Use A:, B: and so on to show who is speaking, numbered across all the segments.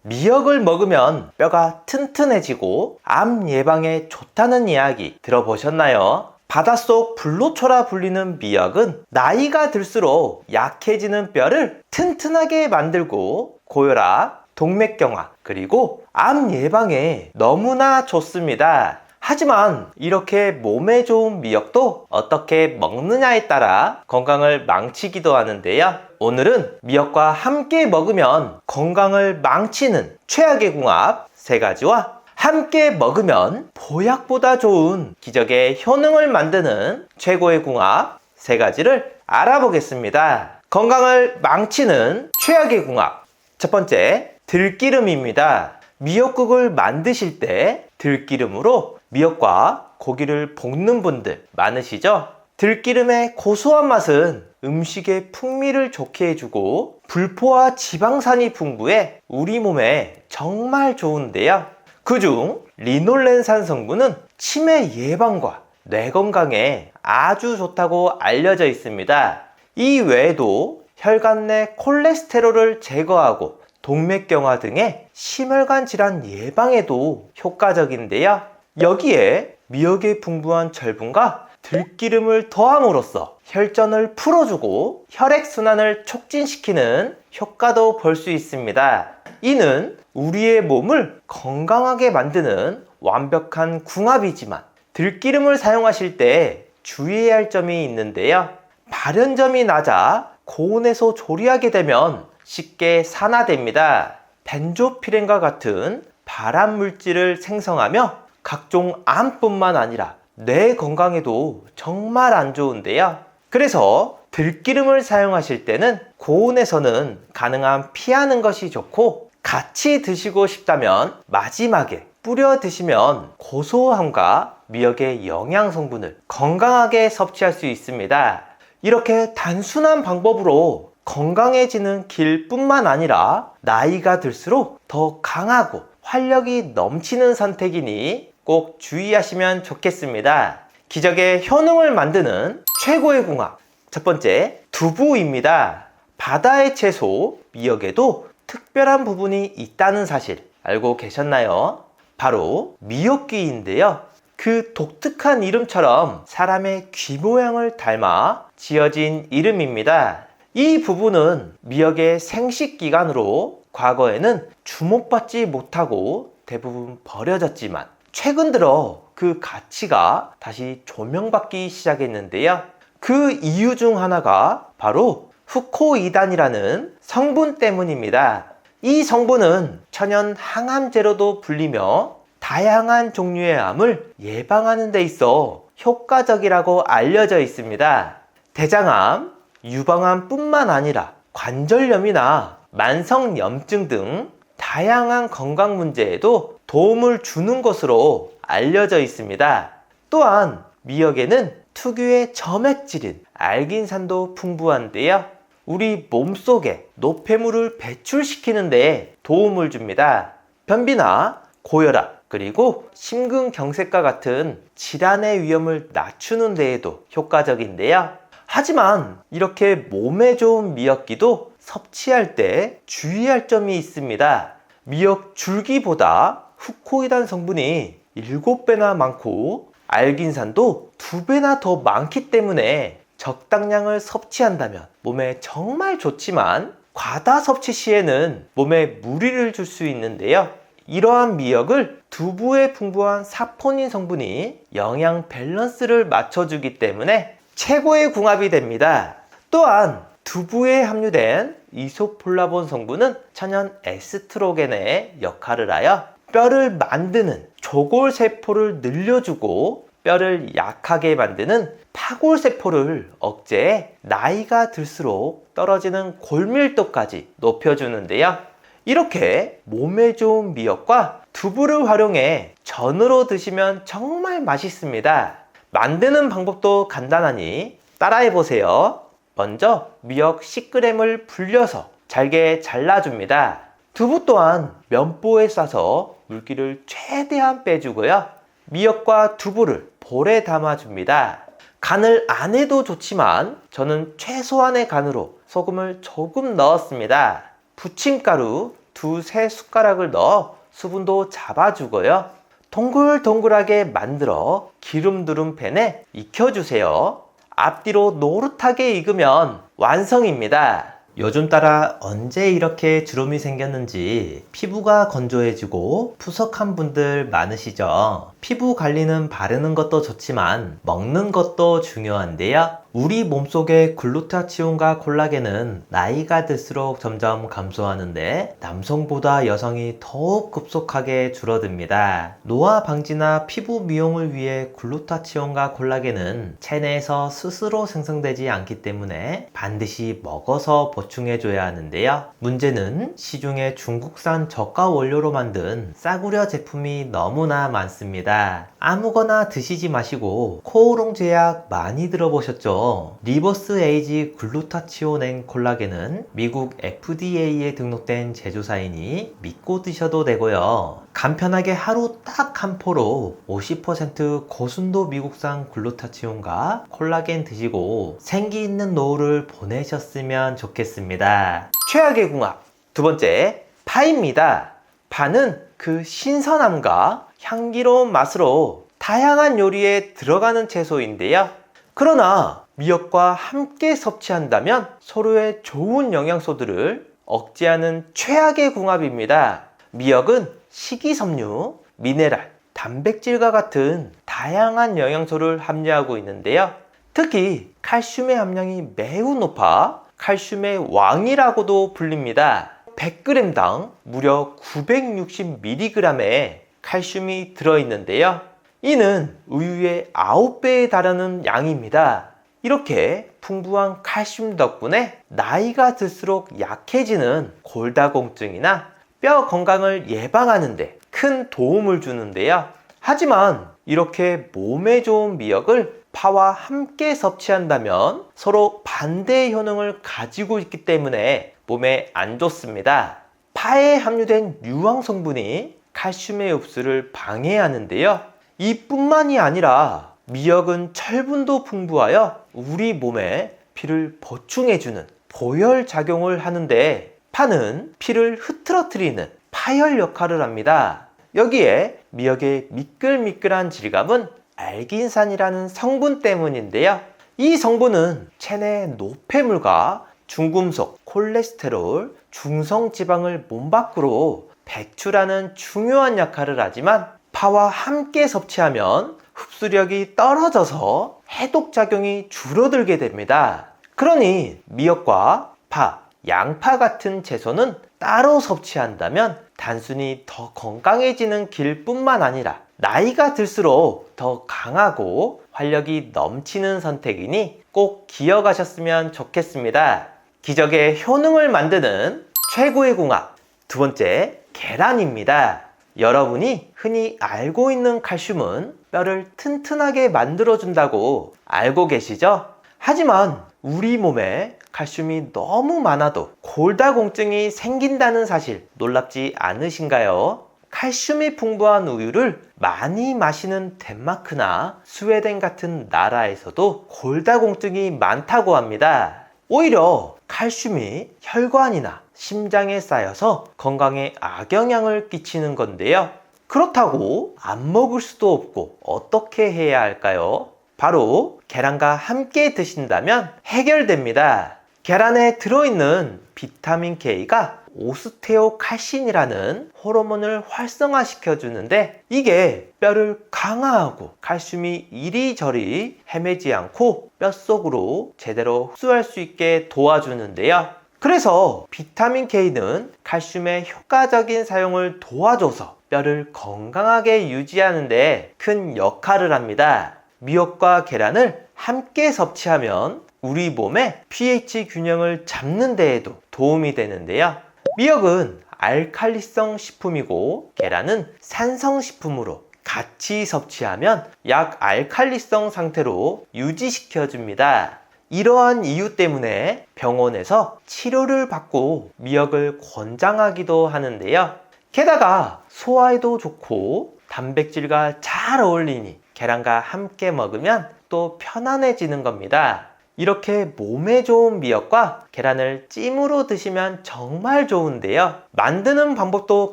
A: 미역을 먹으면 뼈가 튼튼해지고 암 예방에 좋다는 이야기 들어보셨나요? 바닷속 불로초라 불리는 미역은 나이가 들수록 약해지는 뼈를 튼튼하게 만들고 고혈압, 동맥경화, 그리고 암 예방에 너무나 좋습니다. 하지만 이렇게 몸에 좋은 미역도 어떻게 먹느냐에 따라 건강을 망치기도 하는데요. 오늘은 미역과 함께 먹으면 건강을 망치는 최악의 궁합 3가지와 함께 먹으면 보약보다 좋은 기적의 효능을 만드는 최고의 궁합 3가지를 알아보겠습니다. 건강을 망치는 최악의 궁합, 첫 번째, 들기름입니다. 미역국을 만드실 때 들기름으로 미역과 고기를 볶는 분들 많으시죠? 들기름의 고소한 맛은 음식의 풍미를 좋게 해주고 불포화 지방산이 풍부해 우리 몸에 정말 좋은데요. 그중 리놀렌산 성분은 치매 예방과 뇌 건강에 아주 좋다고 알려져 있습니다. 이 외에도 혈관 내 콜레스테롤을 제거하고 동맥경화 등의 심혈관 질환 예방에도 효과적인데요. 여기에 미역의 풍부한 철분과 들기름을 더함으로써 혈전을 풀어주고 혈액순환을 촉진시키는 효과도 볼 수 있습니다. 이는 우리의 몸을 건강하게 만드는 완벽한 궁합이지만 들기름을 사용하실 때 주의해야 할 점이 있는데요. 발연점이 낮아 고온에서 조리하게 되면 쉽게 산화됩니다. 벤조피렌과 같은 발암물질을 생성하며 각종 암뿐만 아니라 뇌 건강에도 정말 안 좋은데요. 그래서 들기름을 사용하실 때는 고온에서는 가능한 피하는 것이 좋고, 같이 드시고 싶다면 마지막에 뿌려 드시면 고소함과 미역의 영양 성분을 건강하게 섭취할 수 있습니다. 이렇게 단순한 방법으로 건강해지는 길뿐만 아니라 나이가 들수록 더 강하고 활력이 넘치는 선택이니 꼭 주의하시면 좋겠습니다. 기적의 효능을 만드는 최고의 궁합, 첫 번째, 두부입니다. 바다의 채소 미역에도 특별한 부분이 있다는 사실 알고 계셨나요? 바로 미역귀인데요. 그 독특한 이름처럼 사람의 귀 모양을 닮아 지어진 이름입니다. 이 부분은 미역의 생식기관으로 과거에는 주목받지 못하고 대부분 버려졌지만 최근 들어 그 가치가 다시 조명받기 시작했는데요. 그 이유 중 하나가 바로 후코이단이라는 성분 때문입니다. 이 성분은 천연 항암제로도 불리며 다양한 종류의 암을 예방하는 데 있어 효과적이라고 알려져 있습니다. 대장암, 유방암뿐만 아니라 관절염이나 만성염증 등 다양한 건강 문제에도 도움을 주는 것으로 알려져 있습니다. 또한 미역에는 특유의 점액질인 알긴산도 풍부한데요. 우리 몸속에 노폐물을 배출시키는 데 도움을 줍니다. 변비나 고혈압, 그리고 심근경색과 같은 질환의 위험을 낮추는 데에도 효과적인데요. 하지만 이렇게 몸에 좋은 미역기도 섭취할 때 주의할 점이 있습니다. 미역 줄기보다 후코이단 성분이 7배나 많고 알긴산도 2배나 더 많기 때문에 적당량을 섭취한다면 몸에 정말 좋지만 과다 섭취 시에는 몸에 무리를 줄 수 있는데요. 이러한 미역을 두부에 풍부한 사포닌 성분이 영양 밸런스를 맞춰주기 때문에 최고의 궁합이 됩니다. 또한 두부에 함유된 이소폴라본 성분은 천연 에스트로겐의 역할을 하여 뼈를 만드는 조골세포를 늘려주고 뼈를 약하게 만드는 파골세포를 억제해 나이가 들수록 떨어지는 골밀도까지 높여주는데요. 이렇게 몸에 좋은 미역과 두부를 활용해 전으로 드시면 정말 맛있습니다. 만드는 방법도 간단하니 따라해보세요. 먼저 미역 10g을 불려서 잘게 잘라줍니다. 두부 또한 면보에 싸서 물기를 최대한 빼주고요. 미역과 두부를 볼에 담아줍니다. 간을 안 해도 좋지만 저는 최소한의 간으로 소금을 조금 넣었습니다. 부침가루 두세 숟가락을 넣어 수분도 잡아주고요. 동글동글하게 만들어 기름 두른 팬에 익혀주세요. 앞뒤로 노릇하게 익으면 완성입니다. 요즘 따라 언제 이렇게 주름이 생겼는지 피부가 건조해지고 푸석한 분들 많으시죠? 피부 관리는 바르는 것도 좋지만 먹는 것도 중요한데요. 우리 몸속의 글루타치온과 콜라겐은 나이가 들수록 점점 감소하는데 남성보다 여성이 더욱 급속하게 줄어듭니다. 노화 방지나 피부 미용을 위해 글루타치온과 콜라겐은 체내에서 스스로 생성되지 않기 때문에 반드시 먹어서 보충해줘야 하는데요. 문제는 시중에 중국산 저가 원료로 만든 싸구려 제품이 너무나 많습니다. 아무거나 드시지 마시고 코오롱 제약 많이 들어보셨죠? 리버스 에이지 글루타치온 앤 콜라겐은 미국 FDA에 등록된 제조사이니 믿고 드셔도 되고요. 간편하게 하루 딱 한 포로 50% 고순도 미국산 글루타치온과 콜라겐 드시고 생기 있는 노후를 보내셨으면 좋겠습니다. 최악의 궁합 두 번째, 파입니다. 파는 그 신선함과 향기로운 맛으로 다양한 요리에 들어가는 채소인데요. 그러나 미역과 함께 섭취한다면 서로의 좋은 영양소들을 억제하는 최악의 궁합입니다. 미역은 식이섬유, 미네랄, 단백질과 같은 다양한 영양소를 함유하고 있는데요. 특히 칼슘의 함량이 매우 높아 칼슘의 왕이라고도 불립니다. 100g당 무려 960mg의 칼슘이 들어있는데요. 이는 우유의 9배에 달하는 양입니다. 이렇게 풍부한 칼슘 덕분에 나이가 들수록 약해지는 골다공증이나 뼈 건강을 예방하는 데 큰 도움을 주는데요. 하지만 이렇게 몸에 좋은 미역을 파와 함께 섭취한다면 서로 반대의 효능을 가지고 있기 때문에 몸에 안 좋습니다. 파에 함유된 유황 성분이 칼슘의 흡수를 방해하는데요. 이뿐만이 아니라 미역은 철분도 풍부하여 우리 몸에 피를 보충해주는 보혈 작용을 하는데 파는 피를 흐트러뜨리는 파열 역할을 합니다. 여기에 미역의 미끌미끌한 질감은 알긴산이라는 성분 때문인데요. 이 성분은 체내 노폐물과 중금속, 콜레스테롤, 중성지방을 몸 밖으로 배출하는 중요한 역할을 하지만 파와 함께 섭취하면 흡수력이 떨어져서 해독작용이 줄어들게 됩니다. 그러니 미역과 파, 양파 같은 채소는 따로 섭취한다면 단순히 더 건강해지는 길뿐만 아니라 나이가 들수록 더 강하고 활력이 넘치는 선택이니 꼭 기억하셨으면 좋겠습니다. 기적의 효능을 만드는 최고의 궁합 두 번째, 계란입니다. 여러분이 흔히 알고 있는 칼슘은 뼈를 튼튼하게 만들어준다고 알고 계시죠? 하지만 우리 몸에 칼슘이 너무 많아도 골다공증이 생긴다는 사실 놀랍지 않으신가요? 칼슘이 풍부한 우유를 많이 마시는 덴마크나 스웨덴 같은 나라에서도 골다공증이 많다고 합니다. 오히려 칼슘이 혈관이나 심장에 쌓여서 건강에 악영향을 끼치는 건데요. 그렇다고 안 먹을 수도 없고 어떻게 해야 할까요? 바로 계란과 함께 드신다면 해결됩니다. 계란에 들어있는 비타민 K가 오스테오칼신이라는 호르몬을 활성화시켜 주는데 이게 뼈를 강화하고 칼슘이 이리저리 헤매지 않고 뼛속으로 제대로 흡수할 수 있게 도와주는데요. 그래서 비타민 K는 칼슘의 효과적인 사용을 도와줘서 뼈를 건강하게 유지하는 데 큰 역할을 합니다. 미역과 계란을 함께 섭취하면 우리 몸의 pH 균형을 잡는 데에도 도움이 되는데요. 미역은 알칼리성 식품이고 계란은 산성 식품으로 같이 섭취하면 약알칼리성 상태로 유지시켜줍니다. 이러한 이유 때문에 병원에서 치료를 받고 미역을 권장하기도 하는데요. 게다가 소화에도 좋고 단백질과 잘 어울리니 계란과 함께 먹으면 또 편안해지는 겁니다. 이렇게 몸에 좋은 미역과 계란을 찜으로 드시면 정말 좋은데요. 만드는 방법도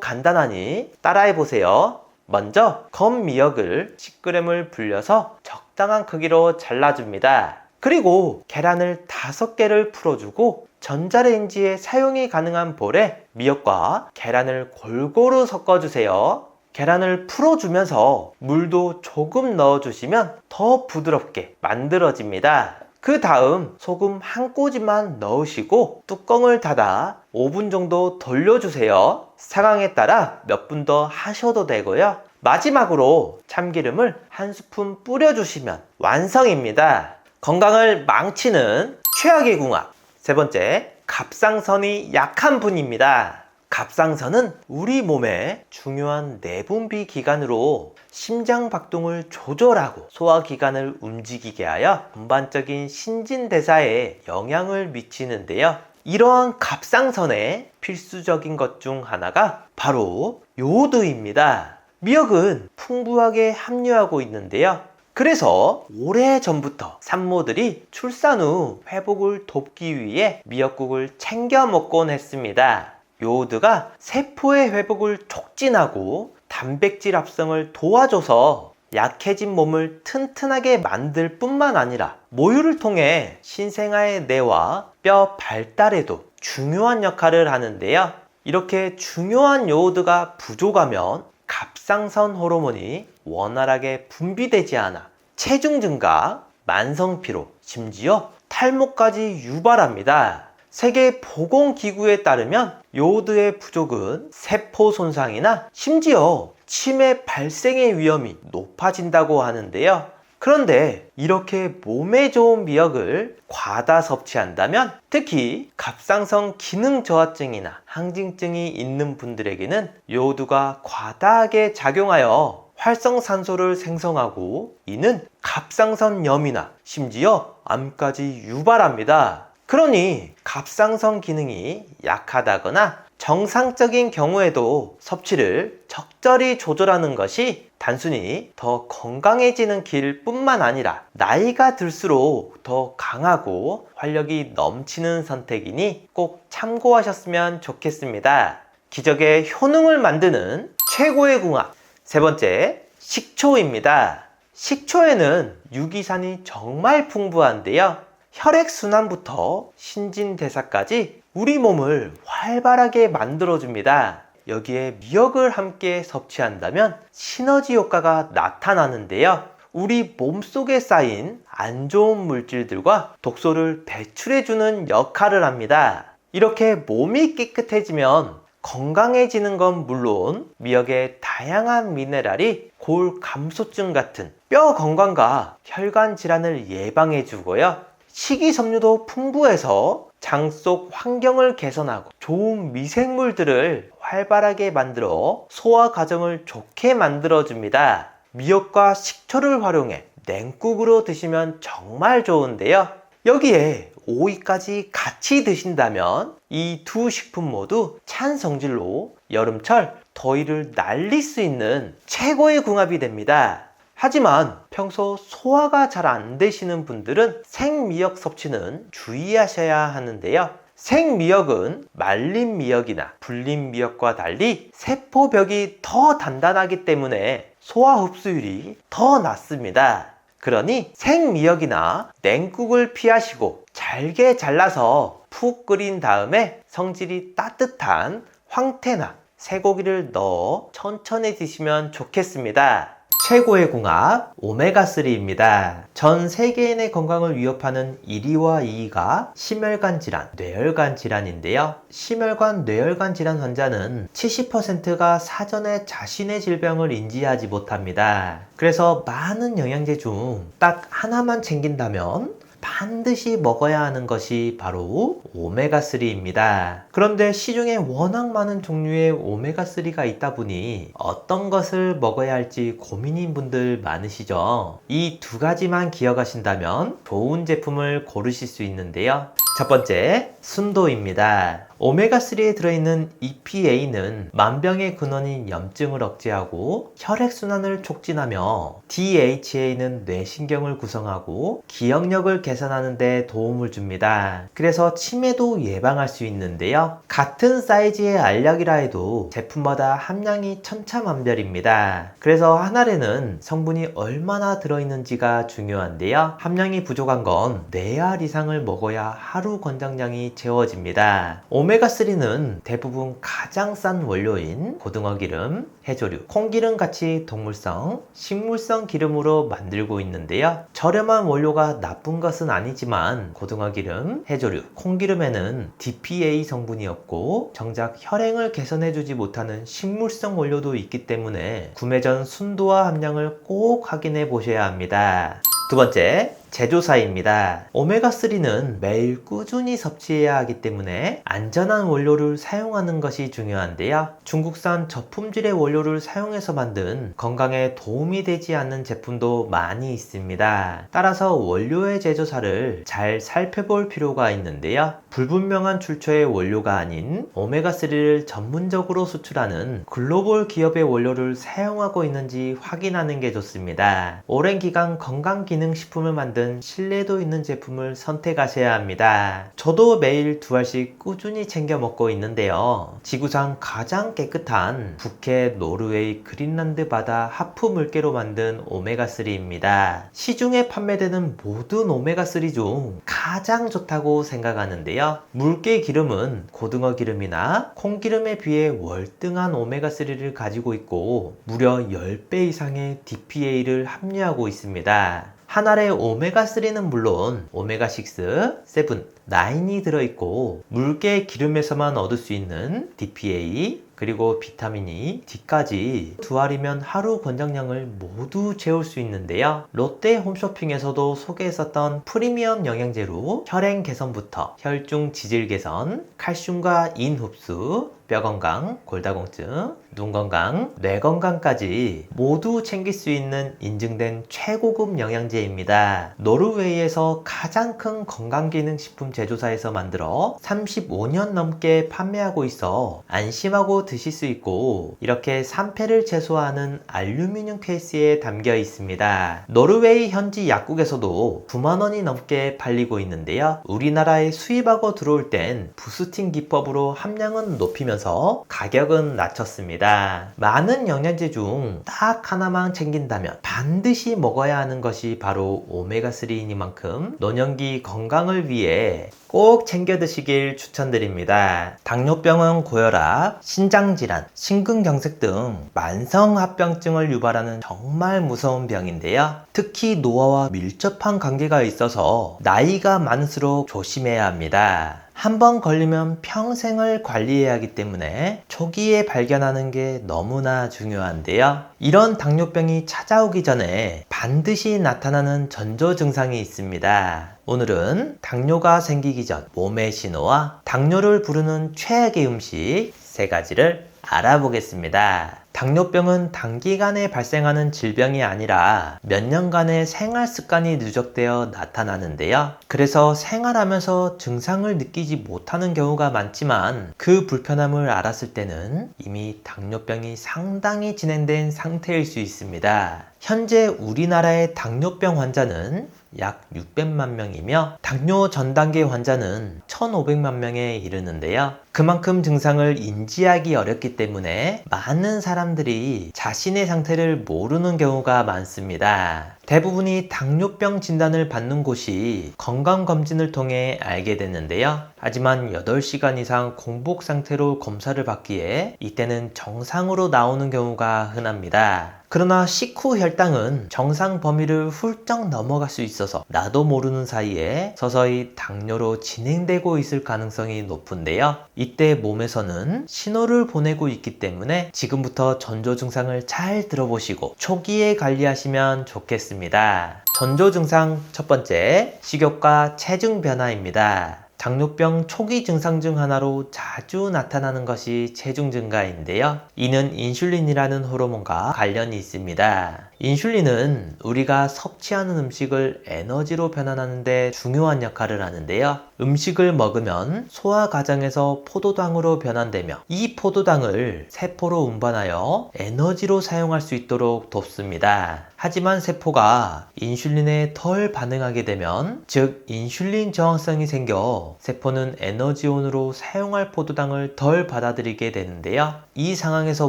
A: 간단하니 따라해보세요. 먼저 건미역을 10g을 불려서 적당한 크기로 잘라줍니다. 그리고 계란을 5개를 풀어주고 전자레인지에 사용이 가능한 볼에 미역과 계란을 골고루 섞어주세요. 계란을 풀어주면서 물도 조금 넣어주시면 더 부드럽게 만들어집니다. 그 다음 소금 한 꼬집만 넣으시고 뚜껑을 닫아 5분 정도 돌려주세요. 상황에 따라 몇 분 더 하셔도 되고요. 마지막으로 참기름을 한 스푼 뿌려주시면 완성입니다. 건강을 망치는 최악의 궁합. 세 번째, 갑상선이 약한 분입니다. 갑상선은 우리 몸의 중요한 내분비 기관으로 심장 박동을 조절하고 소화기관을 움직이게 하여 전반적인 신진대사에 영향을 미치는데요. 이러한 갑상선의 필수적인 것 중 하나가 바로 요오드입니다. 미역은 풍부하게 함유하고 있는데요. 그래서 오래전부터 산모들이 출산 후 회복을 돕기 위해 미역국을 챙겨 먹곤 했습니다. 요오드가 세포의 회복을 촉진하고 단백질 합성을 도와줘서 약해진 몸을 튼튼하게 만들 뿐만 아니라 모유를 통해 신생아의 뇌와 뼈 발달에도 중요한 역할을 하는데요. 이렇게 중요한 요오드가 부족하면 갑상선 호르몬이 원활하게 분비되지 않아 체중 증가, 만성 피로, 심지어 탈모까지 유발합니다. 세계보건기구에 따르면 요오드의 부족은 세포 손상이나 심지어 치매 발생의 위험이 높아진다고 하는데요. 그런데 이렇게 몸에 좋은 미역을 과다 섭취한다면 특히 갑상선 기능 저하증이나 항진증이 있는 분들에게는 요오드가 과다하게 작용하여 활성산소를 생성하고 이는 갑상선염이나 심지어 암까지 유발합니다. 그러니 갑상선 기능이 약하다거나 정상적인 경우에도 섭취를 적절히 조절하는 것이 단순히 더 건강해지는 길 뿐만 아니라 나이가 들수록 더 강하고 활력이 넘치는 선택이니 꼭 참고하셨으면 좋겠습니다. 기적의 효능을 만드는 최고의 궁합. 세 번째, 식초입니다. 식초에는 유기산이 정말 풍부한데요. 혈액순환부터 신진대사까지 우리 몸을 활발하게 만들어줍니다. 여기에 미역을 함께 섭취한다면 시너지 효과가 나타나는데요. 우리 몸속에 쌓인 안 좋은 물질들과 독소를 배출해주는 역할을 합니다. 이렇게 몸이 깨끗해지면 건강해지는 건 물론 미역의 다양한 미네랄이 골 감소증 같은 뼈 건강과 혈관 질환을 예방해 주고요. 식이섬유도 풍부해서 장 속 환경을 개선하고 좋은 미생물들을 활발하게 만들어 소화 과정을 좋게 만들어 줍니다. 미역과 식초를 활용해 냉국으로 드시면 정말 좋은데요. 여기에 오이까지 같이 드신다면 이 두 식품 모두 찬 성질로 여름철 더위를 날릴 수 있는 최고의 궁합이 됩니다. 하지만 평소 소화가 잘 안 되시는 분들은 생미역 섭취는 주의하셔야 하는데요. 생미역은 말린 미역이나 불린 미역과 달리 세포벽이 더 단단하기 때문에 소화 흡수율이 더 낮습니다. 그러니 생미역이나 냉국을 피하시고 잘게 잘라서 푹 끓인 다음에 성질이 따뜻한 황태나 쇠고기를 넣어 천천히 드시면 좋겠습니다. 최고의 궁합 오메가3입니다. 전 세계인의 건강을 위협하는 1위와 2위가 심혈관 질환, 뇌혈관 질환인데요. 심혈관, 뇌혈관 질환 환자는 70%가 사전에 자신의 질병을 인지하지 못합니다. 그래서 많은 영양제 중 딱 하나만 챙긴다면 반드시 먹어야 하는 것이 바로 오메가3입니다. 그런데 시중에 워낙 많은 종류의 오메가3가 있다 보니 어떤 것을 먹어야 할지 고민인 분들 많으시죠? 이 두 가지만 기억하신다면 좋은 제품을 고르실 수 있는데요. 첫 번째, 순도입니다. 오메가3에 들어있는 EPA는 만병의 근원인 염증을 억제하고 혈액순환을 촉진하며 DHA는 뇌신경을 구성하고 기억력을 개선하는 데 도움을 줍니다. 그래서 치매도 예방할 수 있는데요. 같은 사이즈의 알약이라 해도 제품마다 함량이 천차만별입니다. 그래서 한 알에는 성분이 얼마나 들어있는지가 중요한데요. 함량이 부족한 건 4알 이상을 먹어야 하루 권장량이 채워집니다. 오메가3는 대부분 가장 싼 원료인 고등어 기름, 해조류, 콩기름 같이 동물성, 식물성 기름으로 만들고 있는데요. 저렴한 원료가 나쁜 것은 아니지만 고등어 기름, 해조류, 콩기름에는 DPA 성분이 없고 정작 혈행을 개선해주지 못하는 식물성 원료도 있기 때문에 구매 전 순도와 함량을 꼭 확인해 보셔야 합니다. 두 번째, 제조사입니다. 오메가3는 매일 꾸준히 섭취해야 하기 때문에 안전한 원료를 사용하는 것이 중요한데요. 중국산 저품질의 원료를 사용해서 만든 건강에 도움이 되지 않는 제품도 많이 있습니다. 따라서 원료의 제조사를 잘 살펴볼 필요가 있는데요. 불분명한 출처의 원료가 아닌 오메가3를 전문적으로 수출하는 글로벌 기업의 원료를 사용하고 있는지 확인하는 게 좋습니다. 오랜 기간 건강기능식품을 만든 신뢰도 있는 제품을 선택하셔야 합니다. 저도 매일 2알씩 꾸준히 챙겨 먹고 있는데요. 지구상 가장 깨끗한 북해, 노르웨이, 그린란드 바다 하프 물개로 만든 오메가3입니다. 시중에 판매되는 모든 오메가3 중 가장 좋다고 생각하는데요. 물개 기름은 고등어 기름이나 콩기름에 비해 월등한 오메가3를 가지고 있고 무려 10배 이상의 DPA를 함유하고 있습니다. 한 알의 오메가3는 물론 오메가6, 7, 9이 들어있고 물개 기름에서만 얻을 수 있는 DPA 그리고 비타민 D까지 2알이면 하루 권장량을 모두 채울 수 있는데요. 롯데 홈쇼핑에서도 소개했었던 프리미엄 영양제로 혈행 개선부터 혈중 지질 개선, 칼슘과 인 흡수, 뼈 건강, 골다공증, 눈 건강, 뇌 건강까지 모두 챙길 수 있는 인증된 최고급 영양제입니다. 노르웨이에서 가장 큰 건강기능식품 제조사에서 만들어 35년 넘게 판매하고 있어 안심하고 드실 수 있고 이렇게 산패를 최소화하는 알루미늄 케이스에 담겨 있습니다. 노르웨이 현지 약국에서도 9만 원이 넘게 팔리고 있는데요. 우리나라에 수입하고 들어올 땐 부스팅 기법으로 함량은 높이면서 가격은 낮췄습니다. 많은 영양제 중 딱 하나만 챙긴다면 반드시 먹어야 하는 것이 바로 오메가3이니만큼 노년기 건강을 위해 꼭 챙겨 드시길 추천드립니다. 당뇨병은 고혈압, 신장질환, 심근경색 등 만성합병증을 유발하는 정말 무서운 병인데요. 특히 노화와 밀접한 관계가 있어서 나이가 많을수록 조심해야 합니다. 한번 걸리면 평생을 관리해야 하기 때문에 초기에 발견하는 게 너무나 중요한데요. 이런 당뇨병이 찾아오기 전에 반드시 나타나는 전조 증상이 있습니다. 오늘은 당뇨가 생기기 전 몸의 신호와 당뇨를 부르는 최악의 음식 3가지를 알아보겠습니다. 당뇨병은 단기간에 발생하는 질병이 아니라 몇 년간의 생활 습관이 누적되어 나타나는데요. 그래서 생활하면서 증상을 느끼지 못하는 경우가 많지만 그 불편함을 알았을 때는 이미 당뇨병이 상당히 진행된 상태일 수 있습니다. 현재 우리나라의 당뇨병 환자는 약 600만 명이며 당뇨 전 단계 환자는 1,500만 명에 이르는데요. 그만큼 증상을 인지하기 어렵기 때문에 많은 사람들이 자신의 상태를 모르는 경우가 많습니다. 대부분이 당뇨병 진단을 받는 곳이 건강검진을 통해 알게 됐는데요. 하지만 8시간 이상 공복 상태로 검사를 받기에 이때는 정상으로 나오는 경우가 흔합니다. 그러나 식후 혈당은 정상 범위를 훌쩍 넘어갈 수 있어서 나도 모르는 사이에 서서히 당뇨로 진행되고 있을 가능성이 높은데요. 이때 몸에서는 신호를 보내고 있기 때문에 지금부터 전조 증상을 잘 들어보시고 초기에 관리하시면 좋겠습니다. 전조 증상 첫 번째, 식욕과 체중 변화입니다. 당뇨병 초기 증상 중 하나로 자주 나타나는 것이 체중 증가인데요. 이는 인슐린이라는 호르몬과 관련이 있습니다. 인슐린은 우리가 섭취하는 음식을 에너지로 변환하는 데 중요한 역할을 하는데요. 음식을 먹으면 소화 과정에서 포도당으로 변환되며 이 포도당을 세포로 운반하여 에너지로 사용할 수 있도록 돕습니다. 하지만 세포가 인슐린에 덜 반응하게 되면, 즉 인슐린 저항성이 생겨 세포는 에너지원으로 사용할 포도당을 덜 받아들이게 되는데요. 이 상황에서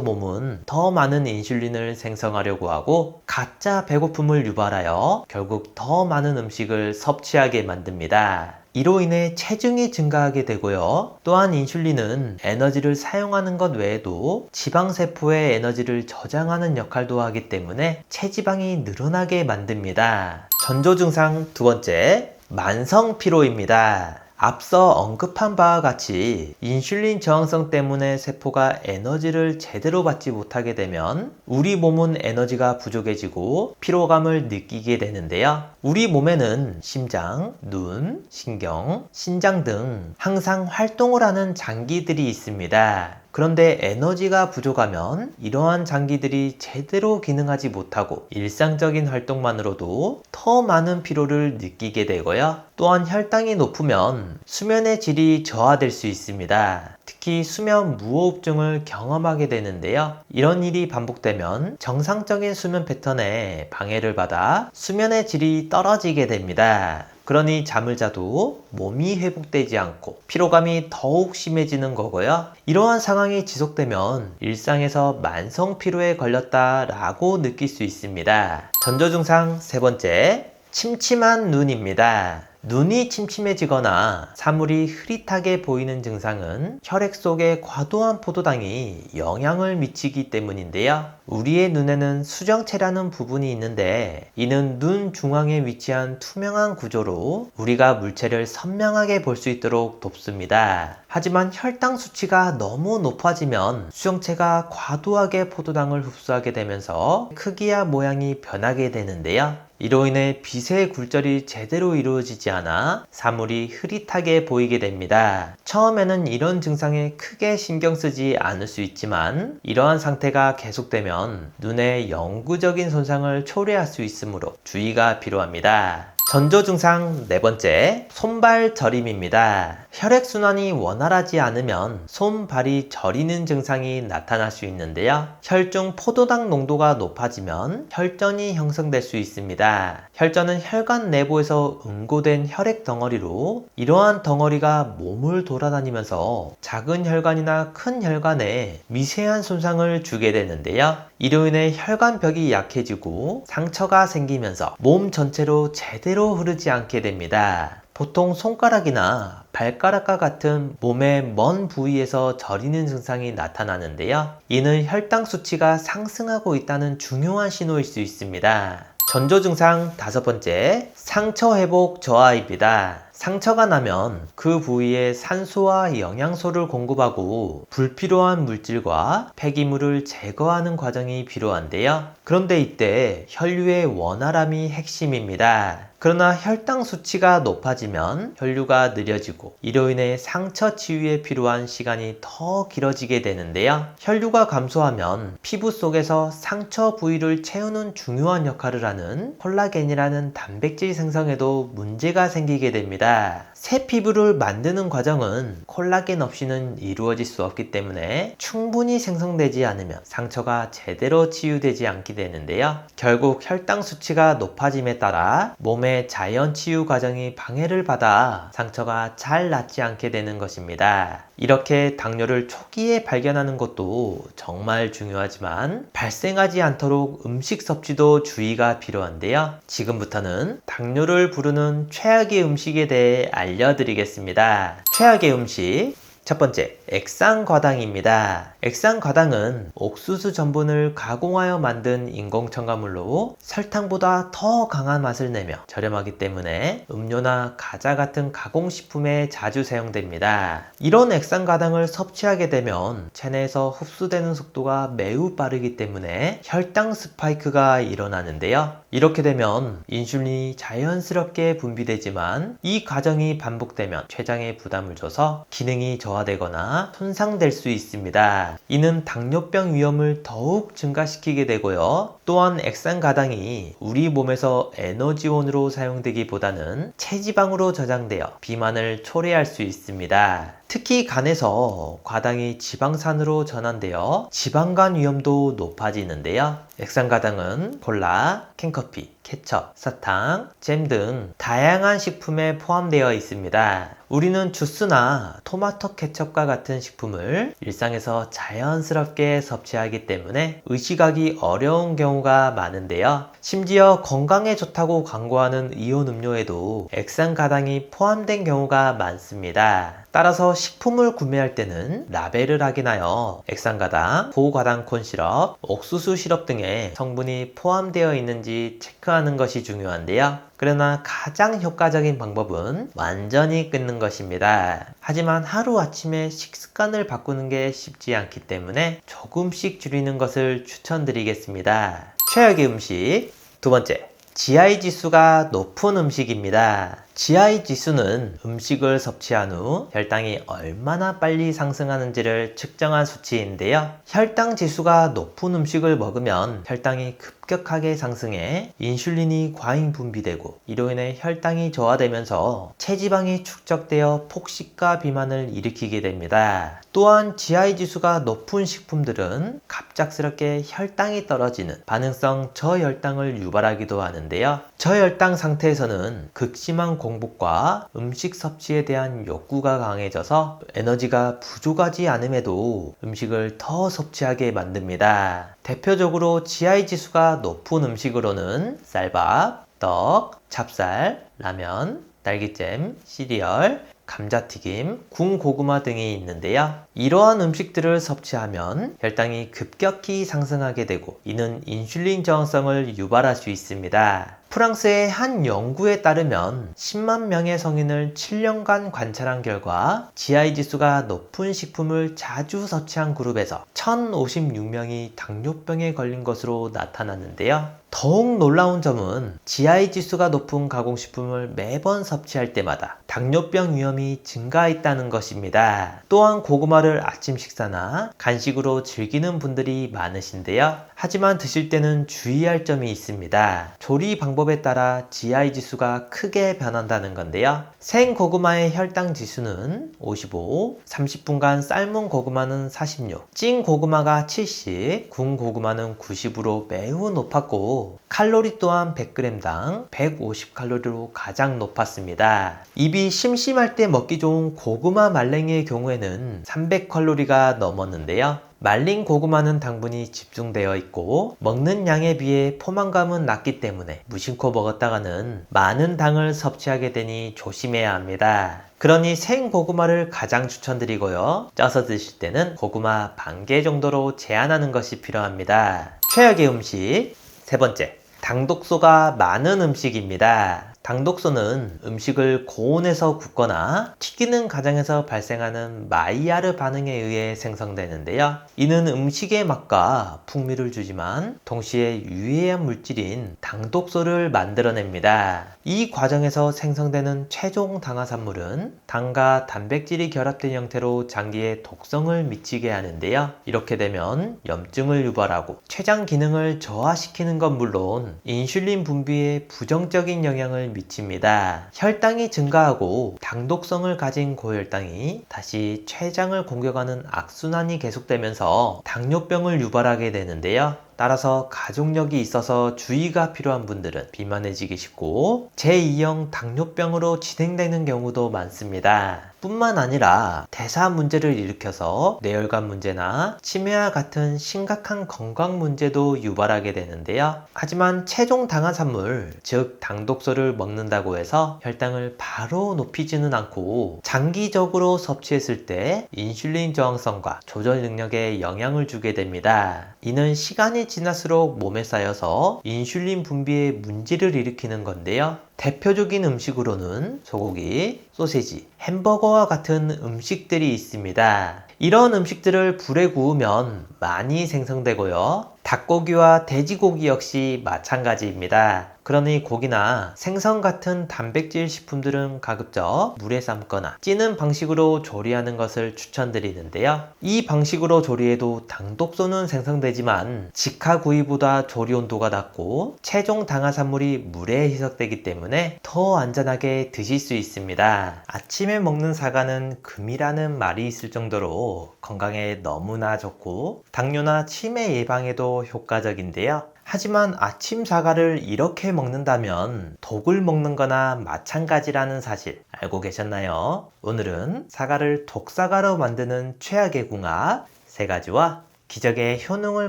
A: 몸은 더 많은 인슐린을 생성하려고 하고 가짜 배고픔을 유발하여 결국 더 많은 음식을 섭취하게 만듭니다. 이로 인해 체중이 증가하게 되고요. 또한 인슐린은 에너지를 사용하는 것 외에도 지방세포의 에너지를 저장하는 역할도 하기 때문에 체지방이 늘어나게 만듭니다. 전조 증상 두 번째, 만성 피로입니다. 앞서 언급한 바와 같이 인슐린 저항성 때문에 세포가 에너지를 제대로 받지 못하게 되면 우리 몸은 에너지가 부족해지고 피로감을 느끼게 되는데요. 우리 몸에는 심장, 눈, 신경, 신장 등 항상 활동을 하는 장기들이 있습니다. 그런데 에너지가 부족하면 이러한 장기들이 제대로 기능하지 못하고 일상적인 활동만으로도 더 많은 피로를 느끼게 되고요. 또한 혈당이 높으면 수면의 질이 저하될 수 있습니다. 특히 수면 무호흡증을 경험하게 되는데요. 이런 일이 반복되면 정상적인 수면 패턴에 방해를 받아 수면의 질이 떨어지게 됩니다. 그러니 잠을 자도 몸이 회복되지 않고 피로감이 더욱 심해지는 거고요. 이러한 상황이 지속되면 일상에서 만성 피로에 걸렸다라고 느낄 수 있습니다. 전조 증상 세 번째, 침침한 눈입니다. 눈이 침침해지거나 사물이 흐릿하게 보이는 증상은 혈액 속에 과도한 포도당이 영향을 미치기 때문인데요. 우리의 눈에는 수정체라는 부분이 있는데 이는 눈 중앙에 위치한 투명한 구조로 우리가 물체를 선명하게 볼 수 있도록 돕습니다. 하지만 혈당 수치가 너무 높아지면 수정체가 과도하게 포도당을 흡수하게 되면서 크기와 모양이 변하게 되는데요. 이로 인해 빛의 굴절이 제대로 이루어지지 않아 사물이 흐릿하게 보이게 됩니다. 처음에는 이런 증상에 크게 신경 쓰지 않을 수 있지만 이러한 상태가 계속되면 눈에 영구적인 손상을 초래할 수 있으므로 주의가 필요합니다. 전조 증상 네 번째, 손발 저림입니다. 혈액순환이 원활하지 않으면 손발이 저리는 증상이 나타날 수 있는데요. 혈중 포도당 농도가 높아지면 혈전이 형성될 수 있습니다. 혈전은 혈관 내부에서 응고된 혈액 덩어리로 이러한 덩어리가 몸을 돌아다니면서 작은 혈관이나 큰 혈관에 미세한 손상을 주게 되는데요. 이로 인해 혈관벽이 약해지고 상처가 생기면서 몸 전체로 제대로 흐르지 않게 됩니다. 보통 손가락이나 발가락과 같은 몸의 먼 부위에서 저리는 증상이 나타나는데요. 이는 혈당 수치가 상승하고 있다는 중요한 신호일 수 있습니다. 전조 증상 다섯 번째, 상처 회복 저하입니다. 상처가 나면 그 부위에 산소와 영양소를 공급하고 불필요한 물질과 폐기물을 제거하는 과정이 필요한데요. 그런데 이때 혈류의 원활함이 핵심입니다. 그러나 혈당 수치가 높아지면 혈류가 느려지고 이로 인해 상처 치유에 필요한 시간이 더 길어지게 되는데요. 혈류가 감소하면 피부 속에서 상처 부위를 채우는 중요한 역할을 하는 콜라겐이라는 단백질 생성에도 문제가 생기게 됩니다. 새 피부를 만드는 과정은 콜라겐 없이는 이루어질 수 없기 때문에 충분히 생성되지 않으면 상처가 제대로 치유되지 않게 되는데요. 결국 혈당 수치가 높아짐에 따라 몸의 자연 치유 과정이 방해를 받아 상처가 잘 낫지 않게 되는 것입니다. 이렇게 당뇨를 초기에 발견하는 것도 정말 중요하지만 발생하지 않도록 음식 섭취도 주의가 필요한데요. 지금부터는 당뇨를 부르는 최악의 음식에 대해 알려드리겠습니다. 최악의 음식 첫 번째, 액상과당입니다. 액상과당은 옥수수 전분을 가공하여 만든 인공 첨가물로 설탕보다 더 강한 맛을 내며 저렴하기 때문에 음료나 과자 같은 가공식품에 자주 사용됩니다. 이런 액상과당을 섭취하게 되면 체내에서 흡수되는 속도가 매우 빠르기 때문에 혈당 스파이크가 일어나는데요. 이렇게 되면 인슐린이 자연스럽게 분비되지만 이 과정이 반복되면 췌장에 부담을 줘서 기능이 저하되거나 손상될 수 있습니다. 이는 당뇨병 위험을 더욱 증가시키게 되고요. 또한 액상과당이 우리 몸에서 에너지원으로 사용되기보다는 체지방으로 저장되어 비만을 초래할 수 있습니다. 특히 간에서 과당이 지방산으로 전환되어 지방간 위험도 높아지는데요. 액상과당은 콜라, 캔커피, 케첩, 사탕, 잼 등 다양한 식품에 포함되어 있습니다. 우리는 주스나 토마토 케첩과 같은 식품을 일상에서 자연스럽게 섭취하기 때문에 의식하기 어려운 경우가 많은데요. 심지어 건강에 좋다고 광고하는 이온 음료에도 액상과당이 포함된 경우가 많습니다. 따라서 식품을 구매할 때는 라벨을 확인하여 액상과당, 고과당 콘시럽, 옥수수 시럽 등의 성분이 포함되어 있는지 체크하는 것이 중요한데요. 그러나 가장 효과적인 방법은 완전히 끊는 것입니다. 하지만 하루아침에 식습관을 바꾸는 게 쉽지 않기 때문에 조금씩 줄이는 것을 추천드리겠습니다. 최악의 음식 두 번째, GI 지수가 높은 음식입니다. GI 지수는 음식을 섭취한 후 혈당이 얼마나 빨리 상승하는지를 측정한 수치인데요. 혈당 지수가 높은 음식을 먹으면 혈당이 급격하게 상승해 인슐린이 과잉 분비되고 이로 인해 혈당이 저하되면서 체지방이 축적되어 폭식과 비만을 일으키게 됩니다. 또한 GI 지수가 높은 식품들은 갑작스럽게 혈당이 떨어지는 반응성 저혈당을 유발하기도 하는데요. 저혈당 상태에서는 극심한 공복과 음식 섭취에 대한 욕구가 강해져서 에너지가 부족하지 않음에도 음식을 더 섭취하게 만듭니다. 대표적으로 GI 지수가 높은 음식으로는 쌀밥, 떡, 찹쌀, 라면, 딸기잼, 시리얼, 감자튀김, 군고구마 등이 있는데요. 이러한 음식들을 섭취하면 혈당이 급격히 상승하게 되고 이는 인슐린 저항성을 유발할 수 있습니다. 프랑스의 한 연구에 따르면 10만 명의 성인을 7년간 관찰한 결과 GI 지수가 높은 식품을 자주 섭취한 그룹에서 1056명이 당뇨병에 걸린 것으로 나타났는데요. 더욱 놀라운 점은 GI 지수가 높은 가공식품을 매번 섭취할 때마다 당뇨병 위험이 증가했다는 것입니다. 또한 고구마를 아침 식사나 간식으로 즐기는 분들이 많으신데요. 하지만 드실 때는 주의할 점이 있습니다. 조리 방법에 따라 GI 지수가 크게 변한다는 건데요. 생 고구마의 혈당 지수는 55, 30분간 삶은 고구마는 46, 찐 고구마가 70, 군 고구마는 90으로 매우 높았고 칼로리 또한 100g당 150칼로리로 가장 높았습니다. 입이 심심할 때 먹기 좋은 고구마 말랭이의 경우에는 300칼로리가 넘었는데요. 말린 고구마는 당분이 집중되어 있고 먹는 양에 비해 포만감은 낮기 때문에 무심코 먹었다가는 많은 당을 섭취하게 되니 조심해야 합니다. 그러니 생 고구마를 가장 추천드리고요. 쪄서 드실 때는 고구마 반 개 정도로 제한하는 것이 필요합니다. 최악의 음식 세 번째, 당독소가 많은 음식입니다. 당독소는 음식을 고온에서 굽거나 튀기는 과정에서 발생하는 마이야르 반응에 의해 생성되는데요. 이는 음식의 맛과 풍미를 주지만 동시에 유해한 물질인 당독소를 만들어냅니다. 이 과정에서 생성되는 최종 당화산물은 당과 단백질이 결합된 형태로 장기에 독성을 미치게 하는데요. 이렇게 되면 염증을 유발하고 췌장 기능을 저하시키는 건 물론 인슐린 분비에 부정적인 영향을 미칩니다. 혈당이 증가하고 당독성을 가진 고혈당이 다시 췌장을 공격하는 악순환이 계속되면서 당뇨병을 유발하게 되는데요. 따라서 가족력이 있어서 주의가 필요한 분들은 비만해지기 쉽고 제2형 당뇨병으로 진행되는 경우도 많습니다. 뿐만 아니라 대사 문제를 일으켜서 뇌혈관 문제나 치매와 같은 심각한 건강 문제도 유발하게 되는데요. 하지만 체중 당화산물, 즉 당독소를 먹는다고 해서 혈당을 바로 높이지는 않고 장기적으로 섭취했을 때 인슐린 저항성과 조절 능력에 영향을 주게 됩니다. 이는 시간이 지날수록 몸에 쌓여서 인슐린 분비에 문제를 일으키는 건데요. 대표적인 음식으로는 소고기, 소세지, 햄버거와 같은 음식들이 있습니다. 이런 음식들을 불에 구우면 많이 생성되고요. 닭고기와 돼지고기 역시 마찬가지입니다. 그러니 고기나 생선 같은 단백질 식품들은 가급적 물에 삶거나 찌는 방식으로 조리하는 것을 추천드리는데요. 이 방식으로 조리해도 당독소는 생성되지만 직화구이보다 조리 온도가 낮고 최종 당화산물이 물에 희석되기 때문에 더 안전하게 드실 수 있습니다. 아침에 먹는 사과는 금이라는 말이 있을 정도로 건강에 너무나 좋고 당뇨나 치매 예방에도 효과적인데요. 하지만 아침 사과를 이렇게 먹는다면 독을 먹는 거나 마찬가지라는 사실 알고 계셨나요? 오늘은 사과를 독사과로 만드는 최악의 궁합 3가지와 기적의 효능을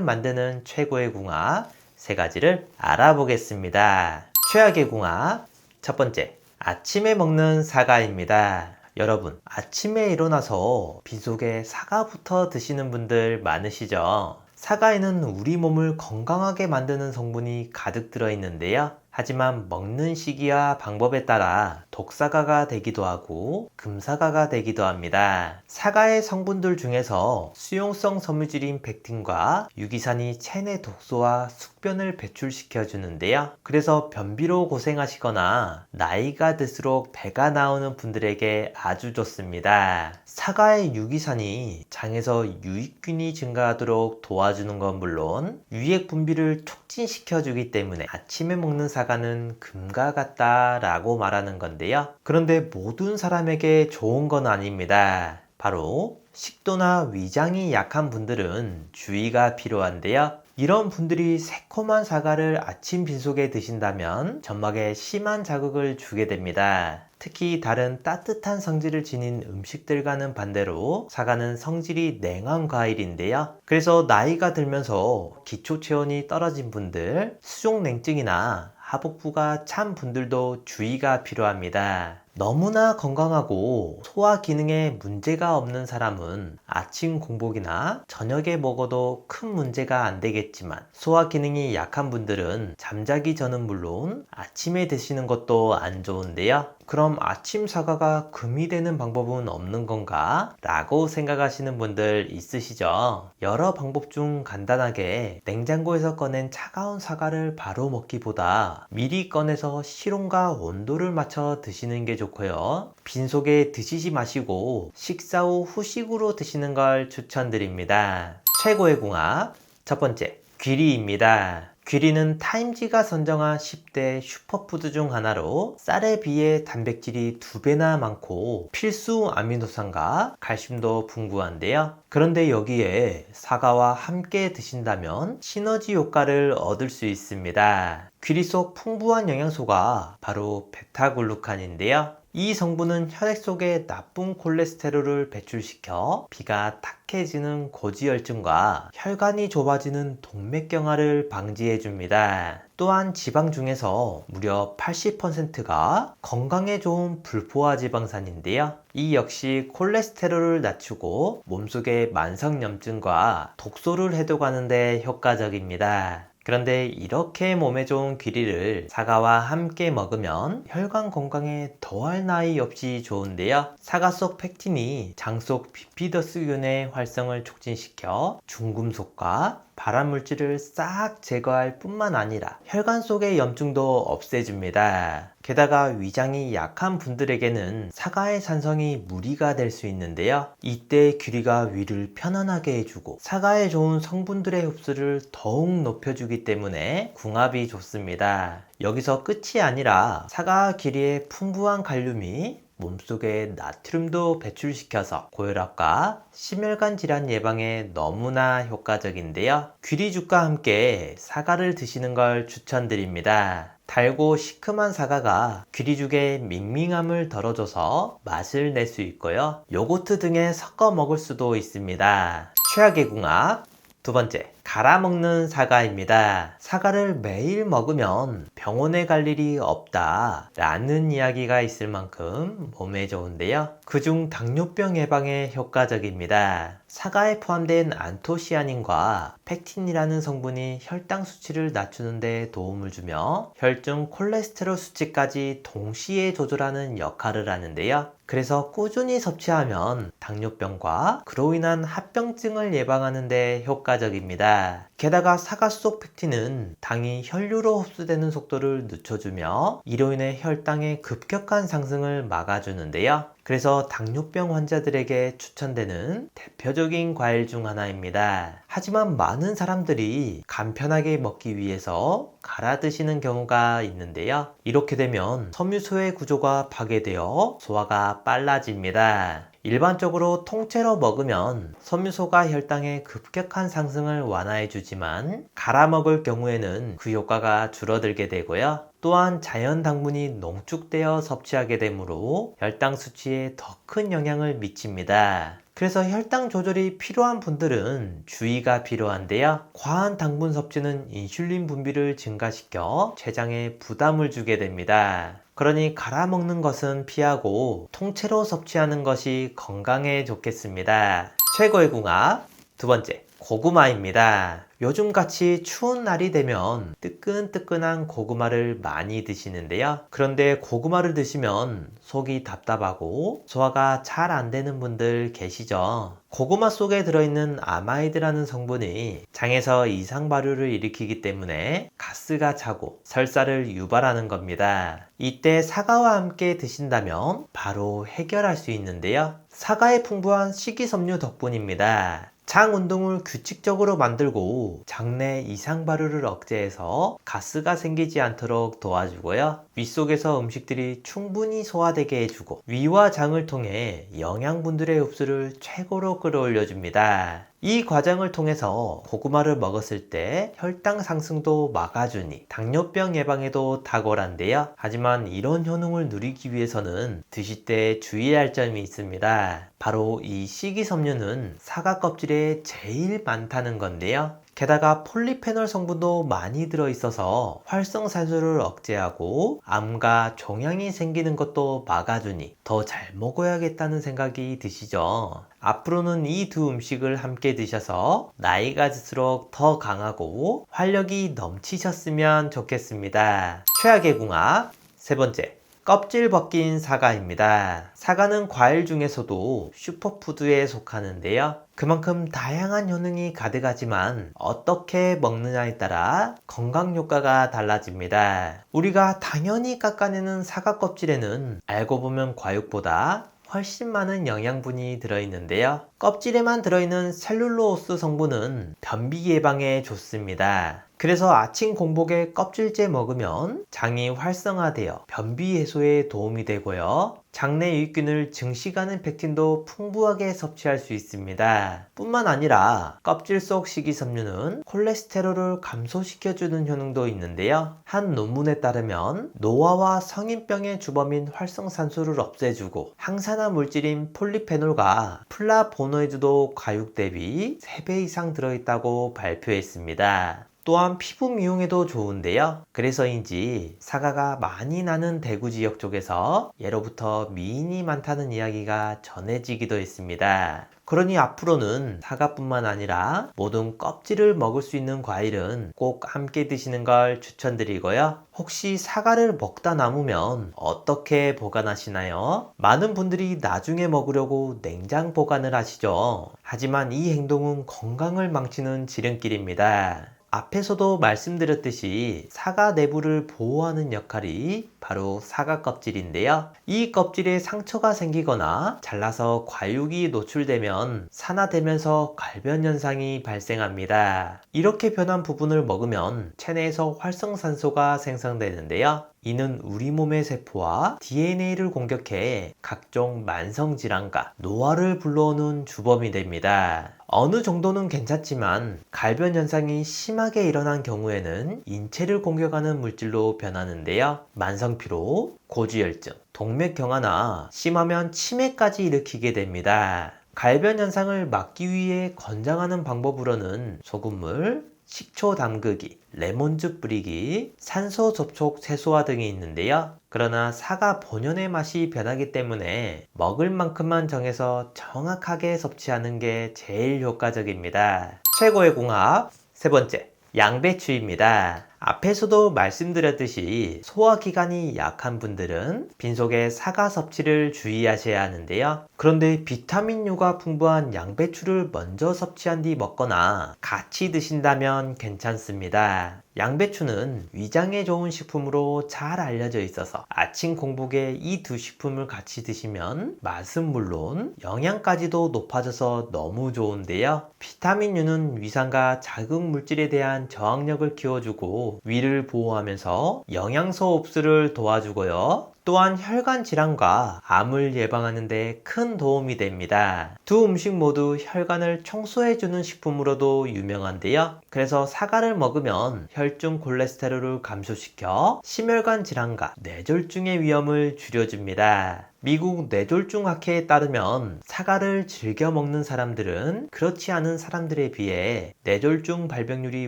A: 만드는 최고의 궁합 3가지를 알아보겠습니다. 최악의 궁합 첫 번째, 아침에 먹는 사과입니다. 여러분, 아침에 일어나서 빈속에 사과부터 드시는 분들 많으시죠? 사과에는 우리 몸을 건강하게 만드는 성분이 가득 들어 있는데요. 하지만 먹는 시기와 방법에 따라 독사과가 되기도 하고 금사과가 되기도 합니다. 사과의 성분들 중에서 수용성 섬유질인 펙틴과 유기산이 체내 독소와 숙변을 배출시켜 주는데요. 그래서 변비로 고생하시거나 나이가 들수록 배가 나오는 분들에게 아주 좋습니다. 사과의 유기산이 장에서 유익균이 증가하도록 도와주는 건 물론 유액 분비를 촉진시켜 주기 때문에 아침에 먹는 사과는 금과 같다 라고 말하는 건데요. 그런데 모든 사람에게 좋은 건 아닙니다. 바로 식도나 위장이 약한 분들은 주의가 필요한데요. 이런 분들이 새콤한 사과를 아침 빈속에 드신다면 점막에 심한 자극을 주게 됩니다. 특히 다른 따뜻한 성질을 지닌 음식들과는 반대로 사과는 성질이 냉한 과일인데요. 그래서 나이가 들면서 기초 체온이 떨어진 분들, 수족냉증이나 하복부가 찬 분들도 주의가 필요합니다. 너무나 건강하고 소화 기능에 문제가 없는 사람은 아침 공복이나 저녁에 먹어도 큰 문제가 안 되겠지만 소화 기능이 약한 분들은 잠자기 전은 물론 아침에 드시는 것도 안 좋은데요. 그럼 아침 사과가 금이 되는 방법은 없는 건가? 라고 생각하시는 분들 있으시죠? 여러 방법 중 간단하게 냉장고에서 꺼낸 차가운 사과를 바로 먹기보다 미리 꺼내서 실온과 온도를 맞춰 드시는 게 좋고요. 빈속에 드시지 마시고 식사 후 후식으로 드시는 걸 추천드립니다. 최고의 궁합 첫 번째, 귀리입니다. 귀리는 타임지가 선정한 10대 슈퍼푸드 중 하나로 쌀에 비해 단백질이 2배나 많고 필수 아미노산과 칼슘도 풍부한데요. 그런데 여기에 사과와 함께 드신다면 시너지 효과를 얻을 수 있습니다. 귀리 속 풍부한 영양소가 바로 베타글루칸인데요. 이 성분은 혈액 속에 나쁜 콜레스테롤을 배출시켜 피가 탁해지는 고지혈증과 혈관이 좁아지는 동맥경화를 방지해 줍니다. 또한 지방 중에서 무려 80%가 건강에 좋은 불포화 지방산인데요. 이 역시 콜레스테롤을 낮추고 몸속의 만성염증과 독소를 해독하는 데 효과적입니다. 그런데 이렇게 몸에 좋은 귀리를 사과와 함께 먹으면 혈관 건강에 더할 나위 없이 좋은데요. 사과 속 펙틴이 장 속 비피더스균의 활성을 촉진시켜 중금속과 발암물질을 싹 제거할 뿐만 아니라 혈관 속의 염증도 없애줍니다. 게다가 위장이 약한 분들에게는 사과의 산성이 무리가 될 수 있는데요. 이때 귀리가 위를 편안하게 해주고 사과에 좋은 성분들의 흡수를 더욱 높여주기 때문에 궁합이 좋습니다. 여기서 끝이 아니라 사과 귀리에 풍부한 칼륨이 몸속에 나트륨도 배출시켜서 고혈압과 심혈관 질환 예방에 너무나 효과적인데요. 귀리죽과 함께 사과를 드시는 걸 추천드립니다. 달고 시큼한 사과가 귀리죽의 밍밍함을 덜어줘서 맛을 낼 수 있고요. 요거트 등에 섞어 먹을 수도 있습니다. 최악의 궁합 두 번째, 갈아 먹는 사과입니다. 사과를 매일 먹으면 병원에 갈 일이 없다 라는 이야기가 있을 만큼 몸에 좋은데요. 그중 당뇨병 예방에 효과적입니다. 사과에 포함된 안토시아닌과 펙틴이라는 성분이 혈당 수치를 낮추는 데 도움을 주며 혈중 콜레스테롤 수치까지 동시에 조절하는 역할을 하는데요. 그래서 꾸준히 섭취하면 당뇨병과 그로 인한 합병증을 예방하는 데 효과적입니다. 게다가 사과 속 펙틴은 당이 혈류로 흡수되는 속도를 늦춰주며 이로 인해 혈당의 급격한 상승을 막아주는데요. 그래서 당뇨병 환자들에게 추천되는 대표적인 과일 중 하나입니다. 하지만 많은 사람들이 간편하게 먹기 위해서 갈아 드시는 경우가 있는데요. 이렇게 되면 섬유소의 구조가 파괴되어 소화가 빨라집니다. 일반적으로 통째로 먹으면 섬유소가 혈당의 급격한 상승을 완화해 주지만 갈아 먹을 경우에는 그 효과가 줄어들게 되고요. 또한 자연 당분이 농축되어 섭취하게 되므로 혈당 수치에 더 큰 영향을 미칩니다. 그래서 혈당 조절이 필요한 분들은 주의가 필요한데요. 과한 당분 섭취는 인슐린 분비를 증가시켜 췌장에 부담을 주게 됩니다. 그러니 갈아 먹는 것은 피하고 통째로 섭취하는 것이 건강에 좋겠습니다. 최고의 궁합 두 번째, 고구마입니다. 요즘같이 추운 날이 되면 뜨끈뜨끈한 고구마를 많이 드시는데요. 그런데 고구마를 드시면 속이 답답하고 소화가 잘 안 되는 분들 계시죠? 고구마 속에 들어있는 아마이드라는 성분이 장에서 이상 발효를 일으키기 때문에 가스가 차고 설사를 유발하는 겁니다. 이때 사과와 함께 드신다면 바로 해결할 수 있는데요. 사과의 풍부한 식이섬유 덕분입니다. 장 운동을 규칙적으로 만들고 장내 이상 발효를 억제해서 가스가 생기지 않도록 도와주고요. 위 속에서 음식들이 충분히 소화되게 해주고 위와 장을 통해 영양분들의 흡수를 최고로 끌어올려줍니다. 이 과정을 통해서 고구마를 먹었을 때 혈당 상승도 막아주니 당뇨병 예방에도 탁월한데요. 하지만 이런 효능을 누리기 위해서는 드실 때 주의해야 할 점이 있습니다. 바로 이 식이섬유는 사과 껍질에 제일 많다는 건데요. 게다가 폴리페놀 성분도 많이 들어있어서 활성산소를 억제하고 암과 종양이 생기는 것도 막아주니 더 잘 먹어야겠다는 생각이 드시죠? 앞으로는 이 두 음식을 함께 드셔서 나이가 들수록 더 강하고 활력이 넘치셨으면 좋겠습니다. 최악의 궁합 세 번째, 껍질 벗긴 사과입니다. 사과는 과일 중에서도 슈퍼푸드에 속하는데요. 그만큼 다양한 효능이 가득하지만 어떻게 먹느냐에 따라 건강 효과가 달라집니다. 우리가 당연히 깎아내는 사과 껍질에는 알고 보면 과육보다 훨씬 많은 영양분이 들어있는데요. 껍질에만 들어있는 셀룰로스 성분은 변비 예방에 좋습니다. 그래서 아침 공복에 껍질째 먹으면 장이 활성화되어 변비 해소에 도움이 되고요. 장내 유익균을 증식하는 펙틴도 풍부하게 섭취할 수 있습니다. 뿐만 아니라 껍질 속 식이섬유는 콜레스테롤을 감소시켜주는 효능도 있는데요. 한 논문에 따르면 노화와 성인병의 주범인 활성산소를 없애주고 항산화 물질인 폴리페놀과 플라보노이드도 과육 대비 3배 이상 들어있다고 발표했습니다. 또한 피부 미용에도 좋은데요. 그래서인지 사과가 많이 나는 대구 지역 쪽에서 예로부터 미인이 많다는 이야기가 전해지기도 했습니다. 그러니 앞으로는 사과뿐만 아니라 모든 껍질을 먹을 수 있는 과일은 꼭 함께 드시는 걸 추천드리고요. 혹시 사과를 먹다 남으면 어떻게 보관하시나요? 많은 분들이 나중에 먹으려고 냉장 보관을 하시죠. 하지만 이 행동은 건강을 망치는 지름길입니다. 앞에서도 말씀드렸듯이 사과 내부를 보호하는 역할이 바로 사과 껍질인데요. 이 껍질에 상처가 생기거나 잘라서 과육이 노출되면 산화되면서 갈변 현상이 발생합니다. 이렇게 변한 부분을 먹으면 체내에서 활성산소가 생성되는데요. 이는 우리 몸의 세포와 DNA를 공격해 각종 만성질환과 노화를 불러오는 주범이 됩니다. 어느 정도는 괜찮지만 갈변 현상이 심하게 일어난 경우에는 인체를 공격하는 물질로 변하는데요. 만성피로, 고지혈증, 동맥경화나 심하면 치매까지 일으키게 됩니다. 갈변 현상을 막기 위해 권장하는 방법으로는 소금물, 식초 담그기, 레몬즙 뿌리기, 산소 접촉 최소화 등이 있는데요. 그러나 사과 본연의 맛이 변하기 때문에 먹을 만큼만 정해서 정확하게 섭취하는 게 제일 효과적입니다. 최고의 궁합 세 번째, 양배추입니다. 앞에서도 말씀드렸듯이 소화기관이 약한 분들은 빈속에 사과 섭취를 주의하셔야 하는데요. 그런데 비타민류가 풍부한 양배추를 먼저 섭취한 뒤 먹거나 같이 드신다면 괜찮습니다. 양배추는 위장에 좋은 식품으로 잘 알려져 있어서 아침 공복에 이 두 식품을 같이 드시면 맛은 물론 영양까지도 높아져서 너무 좋은데요. 비타민류는 위산과 자극 물질에 대한 저항력을 키워주고 위를 보호하면서 영양소 흡수를 도와주고요. 또한 혈관 질환과 암을 예방하는 데 큰 도움이 됩니다. 두 음식 모두 혈관을 청소해주는 식품으로도 유명한데요. 그래서 사과를 먹으면 혈중 콜레스테롤을 감소시켜 심혈관 질환과 뇌졸중의 위험을 줄여줍니다. 미국 뇌졸중 학회에 따르면 사과를 즐겨 먹는 사람들은 그렇지 않은 사람들에 비해 뇌졸중 발병률이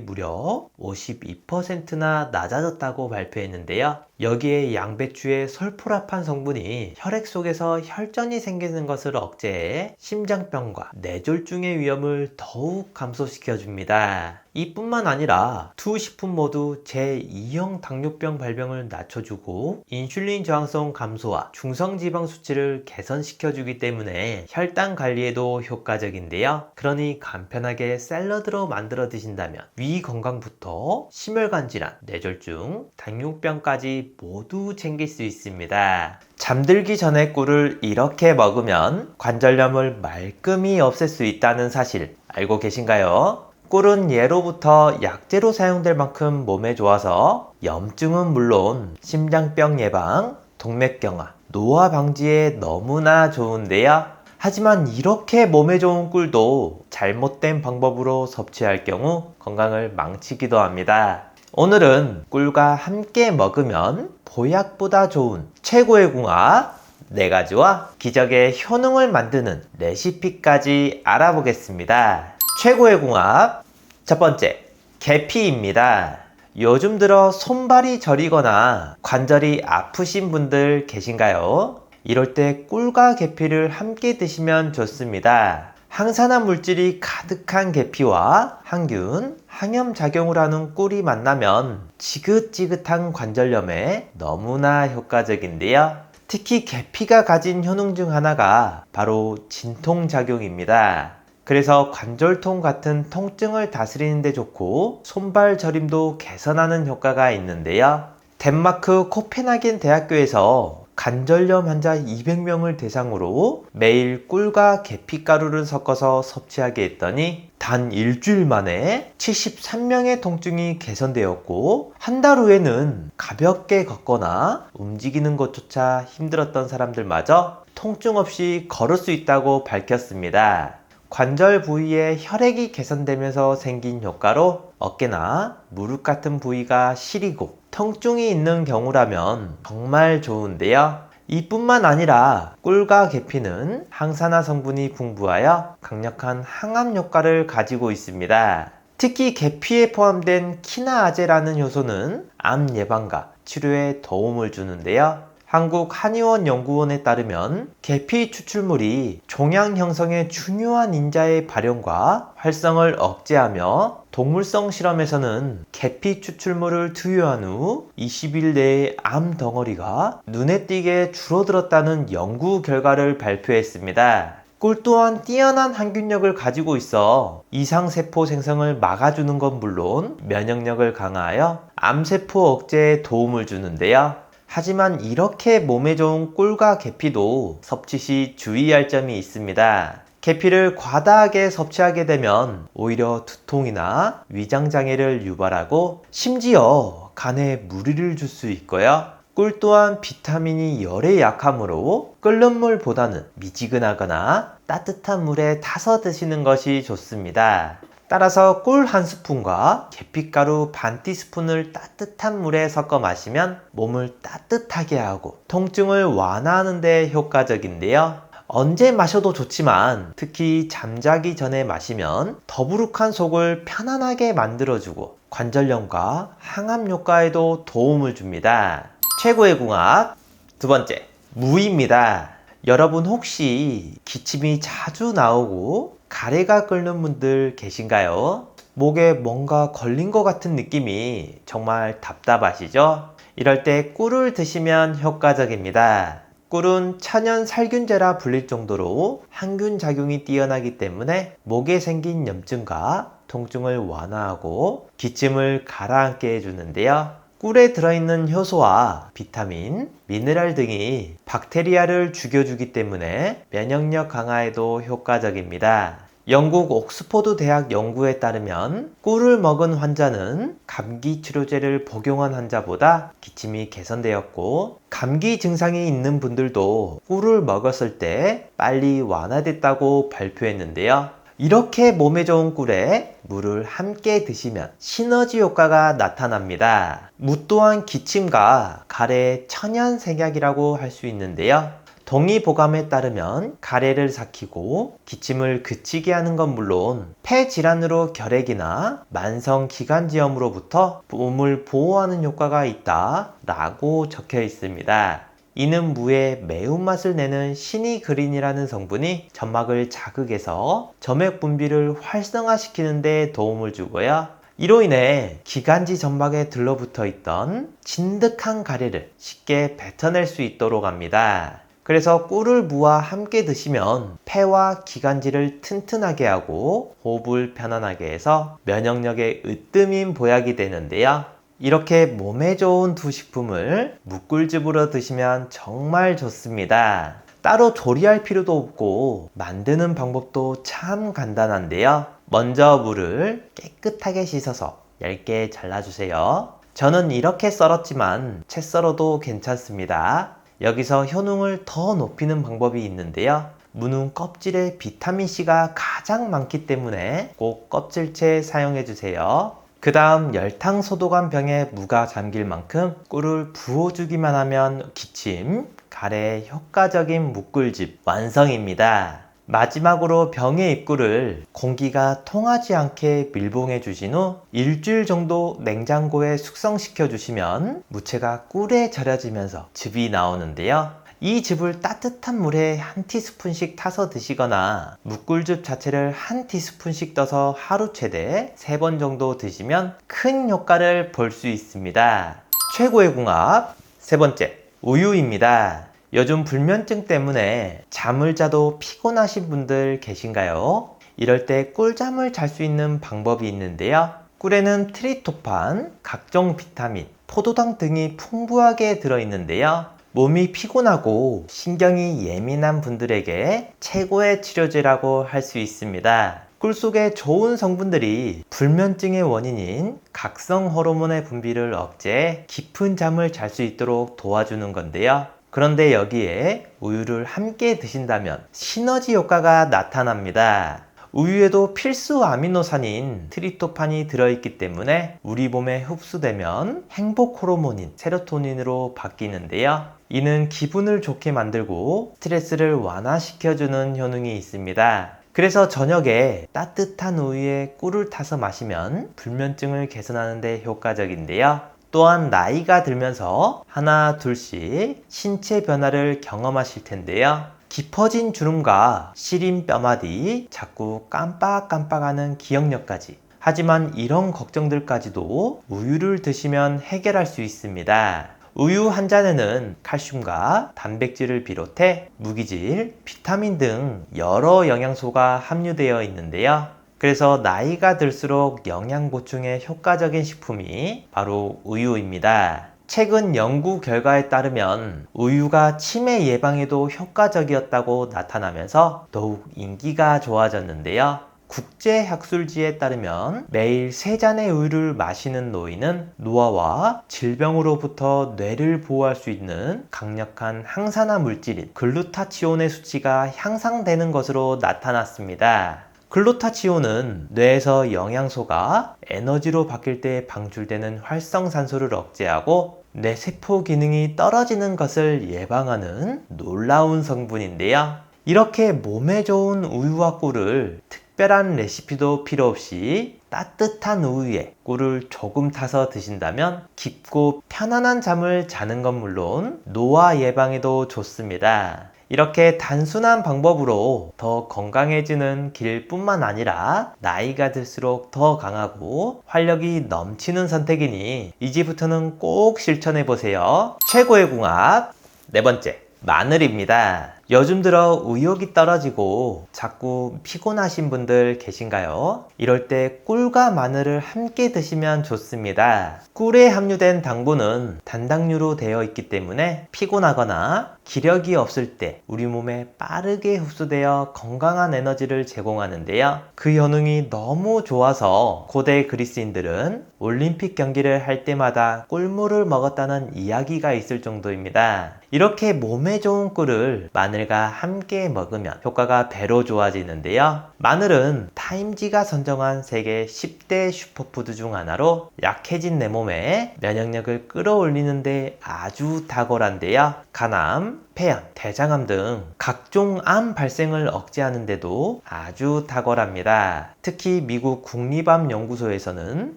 A: 무려 52%나 낮아졌다고 발표했는데요. 여기에 양배추의 설포라판 성분이 혈액 속에서 혈전이 생기는 것을 억제해 심장병과 뇌졸중의 위험을 더욱 감소시켜줍니다. 이뿐만 아니라 두 식품 모두 제2형 당뇨병 발병을 낮춰주고 인슐린 저항성 감소와 중성지방 수치를 개선시켜주기 때문에 혈당 관리에도 효과적인데요. 그러니 간편하게 샐러드로 만들어 드신다면 위 건강부터 심혈관 질환, 뇌졸중, 당뇨병까지 모두 챙길 수 있습니다. 잠들기 전에 꿀을 이렇게 먹으면 관절염을 말끔히 없앨 수 있다는 사실 알고 계신가요? 꿀은 예로부터 약재로 사용될 만큼 몸에 좋아서 염증은 물론 심장병 예방, 동맥경화, 노화 방지에 너무나 좋은데요. 하지만 이렇게 몸에 좋은 꿀도 잘못된 방법으로 섭취할 경우 건강을 망치기도 합니다. 오늘은 꿀과 함께 먹으면 보약보다 좋은 최고의 궁합 4가지와 기적의 효능을 만드는 레시피까지 알아보겠습니다. 최고의 궁합 첫 번째, 계피입니다. 요즘 들어 손발이 저리거나 관절이 아프신 분들 계신가요? 이럴 때 꿀과 계피를 함께 드시면 좋습니다. 항산화 물질이 가득한 계피와 항균, 항염작용을 하는 꿀이 만나면 지긋지긋한 관절염에 너무나 효과적인데요. 특히 계피가 가진 효능 중 하나가 바로 진통작용입니다. 그래서 관절통 같은 통증을 다스리는 데 좋고 손발 저림도 개선하는 효과가 있는데요. 덴마크 코펜하겐 대학교에서 관절염 환자 200명을 대상으로 매일 꿀과 계피가루를 섞어서 섭취하게 했더니 단 일주일 만에 73명의 통증이 개선되었고 한 달 후에는 가볍게 걷거나 움직이는 것조차 힘들었던 사람들마저 통증 없이 걸을 수 있다고 밝혔습니다. 관절 부위의 혈액이 개선되면서 생긴 효과로 어깨나 무릎 같은 부위가 시리고 통증이 있는 경우라면 정말 좋은데요. 이뿐만 아니라 꿀과 계피는 항산화 성분이 풍부하여 강력한 항암 효과를 가지고 있습니다. 특히 계피에 포함된 키나아제라는 효소는 암 예방과 치료에 도움을 주는데요. 한국 한의원 연구원에 따르면 계피 추출물이 종양 형성에 중요한 인자의 발현과 활성을 억제하며 동물성 실험에서는 계피 추출물을 투여한 후 20일 내에 암 덩어리가 눈에 띄게 줄어들었다는 연구 결과를 발표했습니다. 꿀 또한 뛰어난 항균력을 가지고 있어 이상세포 생성을 막아주는 건 물론 면역력을 강화하여 암세포 억제에 도움을 주는데요. 하지만 이렇게 몸에 좋은 꿀과 계피도 섭취 시 주의할 점이 있습니다. 계피를 과다하게 섭취하게 되면 오히려 두통이나 위장장애를 유발하고 심지어 간에 무리를 줄 수 있고요. 꿀 또한 비타민이 열에 약하므로 끓는 물보다는 미지근하거나 따뜻한 물에 타서 드시는 것이 좋습니다. 따라서 꿀 한 스푼과 계피가루 반 티스푼을 따뜻한 물에 섞어 마시면 몸을 따뜻하게 하고 통증을 완화하는 데 효과적인데요. 언제 마셔도 좋지만 특히 잠자기 전에 마시면 더부룩한 속을 편안하게 만들어주고 관절염과 항암 효과에도 도움을 줍니다. 최고의 궁합 두 번째, 무입니다. 여러분 혹시 기침이 자주 나오고 가래가 끓는 분들 계신가요? 목에 뭔가 걸린 것 같은 느낌이 정말 답답하시죠? 이럴 때 꿀을 드시면 효과적입니다. 꿀은 천연 살균제라 불릴 정도로 항균 작용이 뛰어나기 때문에 목에 생긴 염증과 통증을 완화하고 기침을 가라앉게 해주는데요. 꿀에 들어있는 효소와 비타민, 미네랄 등이 박테리아를 죽여주기 때문에 면역력 강화에도 효과적입니다. 영국 옥스포드 대학 연구에 따르면 꿀을 먹은 환자는 감기 치료제를 복용한 환자보다 기침이 개선되었고 감기 증상이 있는 분들도 꿀을 먹었을 때 빨리 완화됐다고 발표했는데요. 이렇게 몸에 좋은 꿀에 물을 함께 드시면 시너지 효과가 나타납니다. 무 또한 기침과 가래의 천연 생약이라고 할 수 있는데요. 동의보감에 따르면 가래를 삭히고 기침을 그치게 하는 건 물론 폐 질환으로 결핵이나 만성 기관지염으로부터 몸을 보호하는 효과가 있다 라고 적혀 있습니다. 이는 무의 매운맛을 내는 시니그린이라는 성분이 점막을 자극해서 점액 분비를 활성화시키는 데 도움을 주고요. 이로 인해 기관지 점막에 들러붙어 있던 진득한 가래를 쉽게 뱉어낼 수 있도록 합니다. 그래서 꿀을 무와 함께 드시면 폐와 기관지를 튼튼하게 하고 호흡을 편안하게 해서 면역력에 으뜸인 보약이 되는데요. 이렇게 몸에 좋은 두 식품을 무꿀즙으로 드시면 정말 좋습니다. 따로 조리할 필요도 없고 만드는 방법도 참 간단한데요. 먼저 무를 깨끗하게 씻어서 얇게 잘라주세요. 저는 이렇게 썰었지만 채 썰어도 괜찮습니다. 여기서 효능을 더 높이는 방법이 있는데요. 무는 껍질에 비타민C가 가장 많기 때문에 꼭 껍질째 사용해주세요. 그 다음 열탕 소독한 병에 무가 잠길 만큼 꿀을 부어주기만 하면 기침, 가래에 효과적인 무꿀즙 완성입니다. 마지막으로 병의 입구를 공기가 통하지 않게 밀봉해 주신 후 일주일 정도 냉장고에 숙성시켜 주시면 무채가 꿀에 절여지면서 즙이 나오는데요. 이 즙을 따뜻한 물에 한 티스푼씩 타서 드시거나 무꿀즙 자체를 한 티스푼씩 떠서 하루 최대 3번 정도 드시면 큰 효과를 볼 수 있습니다. 최고의 궁합 세 번째, 우유입니다. 요즘 불면증 때문에 잠을 자도 피곤하신 분들 계신가요? 이럴 때 꿀잠을 잘 수 있는 방법이 있는데요. 꿀에는 트리토판, 각종 비타민, 포도당 등이 풍부하게 들어있는데요. 몸이 피곤하고 신경이 예민한 분들에게 최고의 치료제라고 할 수 있습니다. 꿀 속에 좋은 성분들이 불면증의 원인인 각성 호르몬의 분비를 억제해 깊은 잠을 잘 수 있도록 도와주는 건데요. 그런데 여기에 우유를 함께 드신다면 시너지 효과가 나타납니다. 우유에도 필수 아미노산인 트립토판이 들어있기 때문에 우리 몸에 흡수되면 행복 호르몬인 세로토닌으로 바뀌는데요. 이는 기분을 좋게 만들고 스트레스를 완화시켜주는 효능이 있습니다. 그래서 저녁에 따뜻한 우유에 꿀을 타서 마시면 불면증을 개선하는 데 효과적인데요. 또한 나이가 들면서 하나 둘씩 신체 변화를 경험하실 텐데요. 깊어진 주름과 시린 뼈마디, 자꾸 깜빡깜빡하는 기억력까지. 하지만 이런 걱정들까지도 우유를 드시면 해결할 수 있습니다. 우유 한 잔에는 칼슘과 단백질을 비롯해 무기질, 비타민 등 여러 영양소가 함유되어 있는데요. 그래서 나이가 들수록 영양 보충에 효과적인 식품이 바로 우유입니다. 최근 연구 결과에 따르면 우유가 치매 예방에도 효과적이었다고 나타나면서 더욱 인기가 좋아졌는데요. 국제학술지에 따르면 매일 3잔의 우유를 마시는 노인은 노화와 질병으로부터 뇌를 보호할 수 있는 강력한 항산화 물질인 글루타치온의 수치가 향상되는 것으로 나타났습니다. 글루타치온은 뇌에서 영양소가 에너지로 바뀔 때 방출되는 활성산소를 억제하고 뇌세포 기능이 떨어지는 것을 예방하는 놀라운 성분인데요. 이렇게 몸에 좋은 우유와 꿀을 특별한 레시피도 필요 없이 따뜻한 우유에 꿀을 조금 타서 드신다면 깊고 편안한 잠을 자는 건 물론 노화 예방에도 좋습니다. 이렇게 단순한 방법으로 더 건강해지는 길뿐만 아니라 나이가 들수록 더 강하고 활력이 넘치는 선택이니 이제부터는 꼭 실천해보세요. 최고의 궁합 4번째, 마늘입니다. 요즘 들어 의욕이 떨어지고 자꾸 피곤하신 분들 계신가요? 이럴 때 꿀과 마늘을 함께 드시면 좋습니다. 꿀에 함유된 당분은 단당류로 되어 있기 때문에 피곤하거나 기력이 없을 때 우리 몸에 빠르게 흡수되어 건강한 에너지를 제공하는데요. 그 효능이 너무 좋아서 고대 그리스인들은 올림픽 경기를 할 때마다 꿀물을 먹었다는 이야기가 있을 정도입니다. 이렇게 몸에 좋은 꿀을 마늘과 함께 먹으면 효과가 배로 좋아지는데요. 마늘은 타임지가 선정한 세계 10대 슈퍼푸드 중 하나로 약해진 내 몸에 면역력을 끌어올리는데 아주 탁월한데요. 간암, 폐암, 대장암 등 각종 암 발생을 억제하는 데도 아주 탁월합니다. 특히 미국 국립암연구소에서는